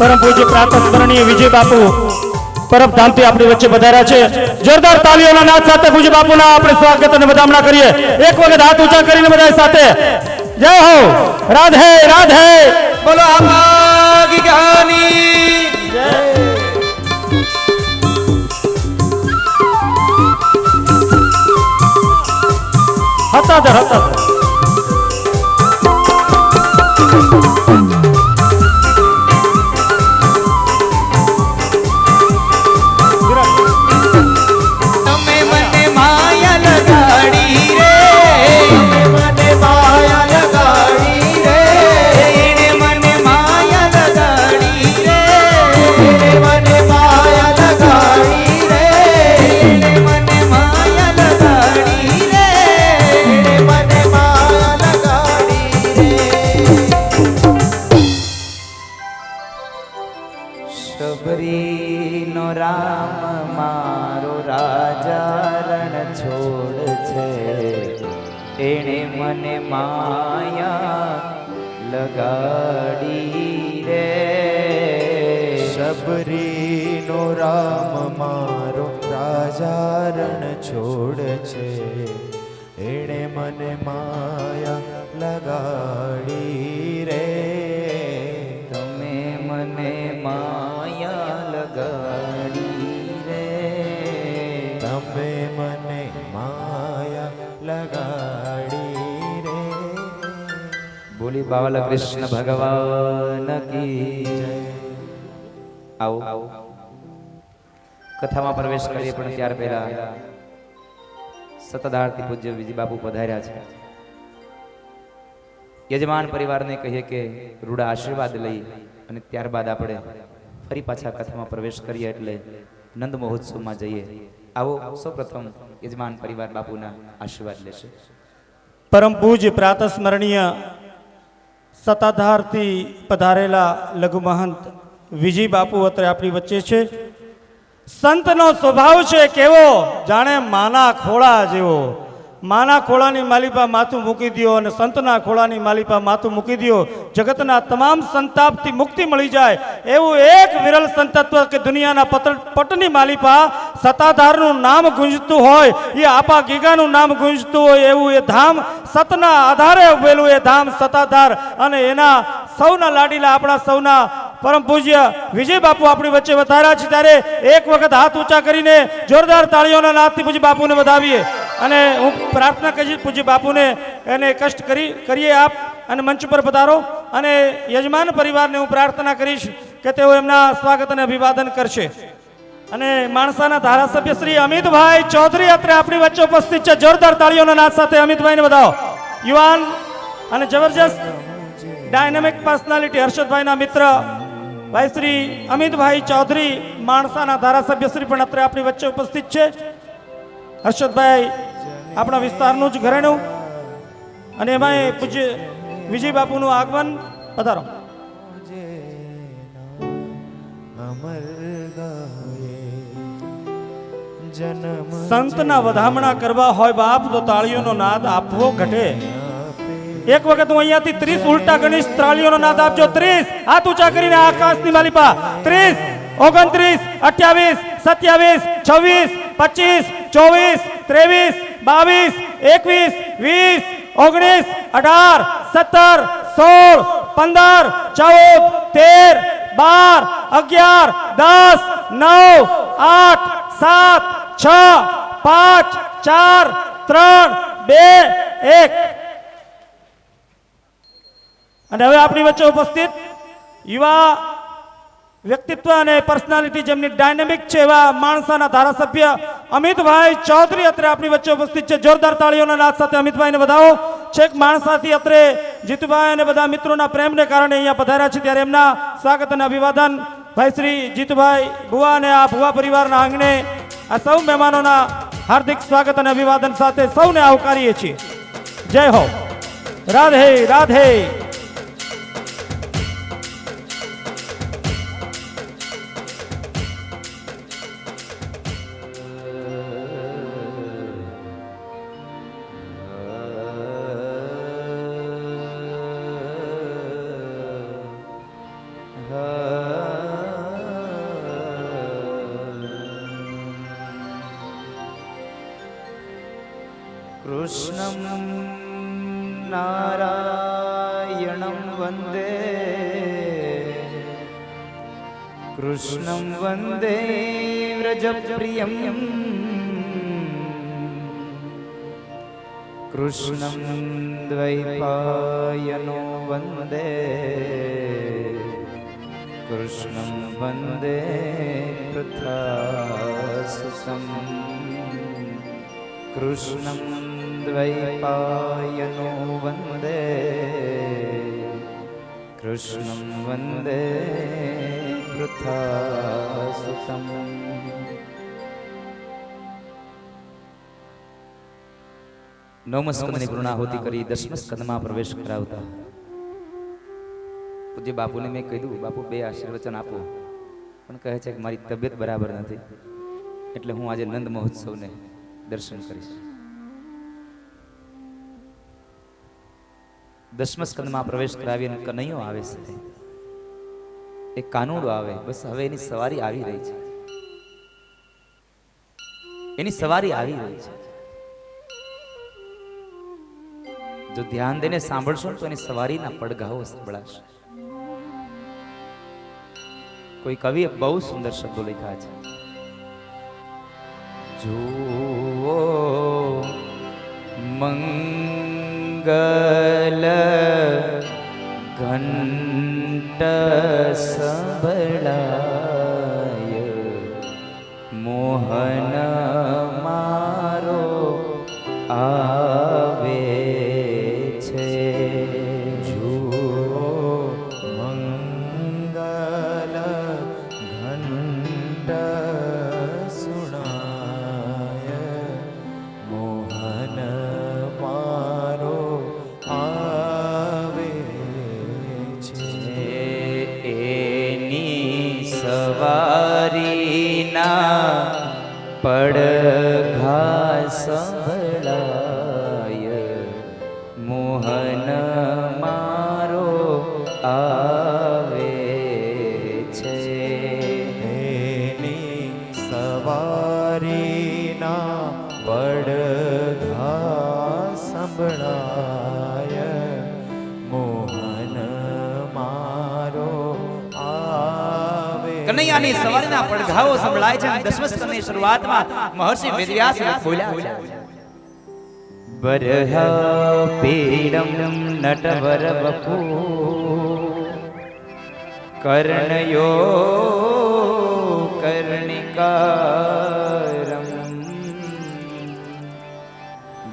પરમ પૂજ્ય પ્રાતઃ સ્મરણીય વિજય બાપુ પરમ ધામથી આપણી વચ્ચે પધાર્યા છે જોરદાર તાળીઓના નાદ સાથે પૂજ્ય બાપુના આપણે સ્વાગત અને વધામણા કરીએ એક વખત હાથ ઊંચા કરીને બધા સાથે જય હો રાધે રાધે બોલો આપા જ્ઞાની જય હતાદર હતાદર છોડ છે એણે મને માયા લગાડી રે શબરીનો રામ મારો રાજા રણ છોડ છે એણે મને માયા લગાડી રે તમે મને માયા લગાડી રે તમે મને માયા લગાડી રે બોલી બાવલ કૃષ્ણ ભગવાન કી જય. આવો કથામાં પ્રવેશ કરીએ પણ ત્યાર પહેલા સતદારથી પૂજ્ય વિજય બાપુ પધાર્યા છે. યજમાન પરિવારને કહીએ કે રૂડા આશીર્વાદ લઈ અને ત્યારબાદ આપણે ફરી પાછા કથામાં પ્રવેશ કરીએ એટલે નંદ મહોત્સવમાં જઈએ. આવો સૌપ્રથમ યજમાન પરિવાર બાપુના આશીર્વાદ લેશે. પરમ પૂજ્ય પ્રાતઃ સ્મરણીય સત્તાધારથી પધારેલા લઘુ મહંત વિજય બાપુ અત્રે આપણી વચ્ચે છે. સંતનો સ્વભાવ છે કેવો, જાણે માના ખોળા જેવો. માના ખોળાની માલિપા માથું મૂકી દ્યો અને સંતના ખોળાની માલિપા માથું મૂકી દ્યો, જગતના તમામ સંતાપથી મુક્તિ મળી જાય એવું એક વિરલ સંતત્વ કે દુનિયાના પટની માલિપા સત્તાધારનું નામ ગુંજતું હોય, એ આપા ગીગાનું નામ ગુંજતું હોય એવું એ ધામ સતના આધારે ઉભેલું એ ધામ સત્તાધાર. અને એના સૌના લાડીલા આપણા સૌના પરમ પૂજ્ય વિજય બાપુ આપણી વચ્ચે વધાર્યા છે ત્યારે એક વખત હાથ ઊંચા કરીને જોરદાર તાળીઓના નાદથી પૂજ્ય બાપુને વધાવીએ. અને હું પ્રાર્થના કરીશ પૂજ્ય બાપુને એને કષ્ટ કરીએ આપ અને મંચ પર પધારો. અને યજમાન પરિવારને હું પ્રાર્થના કરીશ કે તેઓ એમના સ્વાગત અને અભિવાદન કરશે. અને માણસાના ધારાસભ્ય શ્રી અમિતભાઈ ચૌધરી અત્રે આપણી વચ્ચે ઉપસ્થિત છે. જોરદાર તાળીઓના નાદ સાથે અમિતભાઈને વધાવો. યુવાન અને જબરજસ્ત ડાયનેમિક પર્સનાલિટી હર્ષદભાઈના મિત્ર ભાઈ શ્રી અમિતભાઈ ચૌધરી માણસાના ધારાસભ્ય શ્રી પણ અત્રે આપણી વચ્ચે ઉપસ્થિત છે. હર્ષદભાઈ આપણા વિસ્તારનું જ ઘરેણું અને એમાં પૂજ્ય વિજય બાપુનું આગમન. પધારો. અમર ગાયે જન્મ સંતના વધામણા કરવા હોય બાપ તો તાળીઓનો નાદ આપવો ઘટે. એક વખત હું અહીંયાથી 30 ઉલટા ગણીશ, તાળીઓનો નાદ આપજો. 30 હાથ ઊંચા કરીને આકાશની માલિપા. 30 29 28 27 26 25 24 23 22 21 20 19 18 17 16 15 14 13 12 11 10 9 8 7 6 5 4 3 2 1. અને હવે આપણી વચ્ચે ઉપસ્થિત યુવા વ્યક્તિત્વ અને પર્સનાલિટી જેમની ડાયનેમિક છે એવા માણસાના ધારાસભ્ય અમિતભાઈ ચૌધરી અત્રે આપણી વચ્ચે ઉપસ્થિત છે. જોરદાર તાળીઓના નાદ સાથે અમિતભાઈને વધાવો. છેક માણસાથી અત્રે જીતુભાઈ અને બધા મિત્રોના પ્રેમને કારણે અહીંયા પધાર્યા છે ત્યારે એમના સ્વાગત અને અભિવાદન ભાઈ શ્રી જીતુભાઈ ભુવા અને આ ભુવા પરિવારના આંગણે આ સૌ મહેમાનોના હાર્દિક સ્વાગત અને અભિવાદન સાથે સૌને આવકારીએ છીએ. જય હો. રાધે રાધે. કૃષ્ણં નારાયણં વંદે કૃષ્ણં વંદે વ્રજપ્રિયં કૃષ્ણં દ્વૈપાયનો વંદે કૃષ્ણં વંદે પૃથ્વાસુતં કૃષ્ણં દ્વૈપાયનો વંદે કૃષ્ણં વંદે પૃથ્વાસુતં. નવમ સ્કંદની પૂર્ણાહુતિ કરી 10મ સ્કંદમાં પ્રવેશ કરાવતા પૂજ્ય બાપુને મેં કીધું, બાપુ 2 આશીર્વચન આપો, પણ કહે છે કે મારી તબિયત બરાબર નથી એટલે હું આજે નંદ મહોત્સવને દર્શન કરીશ. 10મા સ્કંદમાં પ્રવેશ કરાવી અને કનૈયો આવે છે, એક કાનુડો આવે. બસ હવે એની સવારી આવી રહી છે, એની સવારી આવી રહી છે. જો ધ્યાન દઈને સાંભળશો તો એની સવારીના પડઘાઓ સંભળાશે. કોઈ કવિએ બહુ સુંદર શબ્દો લખ્યા છે. જુઓ મંગલ ઘંટ સંભળાય, મોહન મારો આવે છે. જુઓ મંગલ ઘંટ સુણાય, મોહન મારો આવે છે. એની સવારીના પડઘા સંભળાય, મોહન મારો આવે છે. એની સવારીના પડઘા સંભળાય, મોહન મારો આવે. કનૈયાની સવારીના પડઘાઓ સંભળાય છે. 10મા સ્કંદની શરૂઆતમાં મહર્ષિ વેદવ્યાસ બોલ્યા છે, બરહા પીડમ નટવર વપુ કર્ણયો કર્ણિકારમ,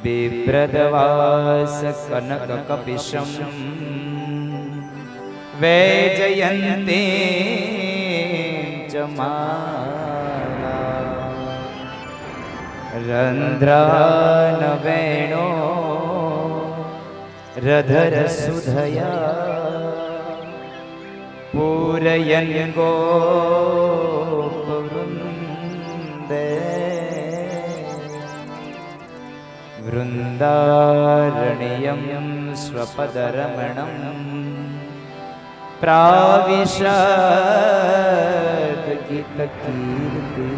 બિભ્રદવાસ કનક કપિશમ વૈજયંતે જમાલા, રંધ્રાન વેણો રધર સુધયા, પૂરયન ગોપ વૃંદે, વૃંદારણ્યમ સ્વપદરમણમ પ્રાવિશદ ગીત કીર્તિ.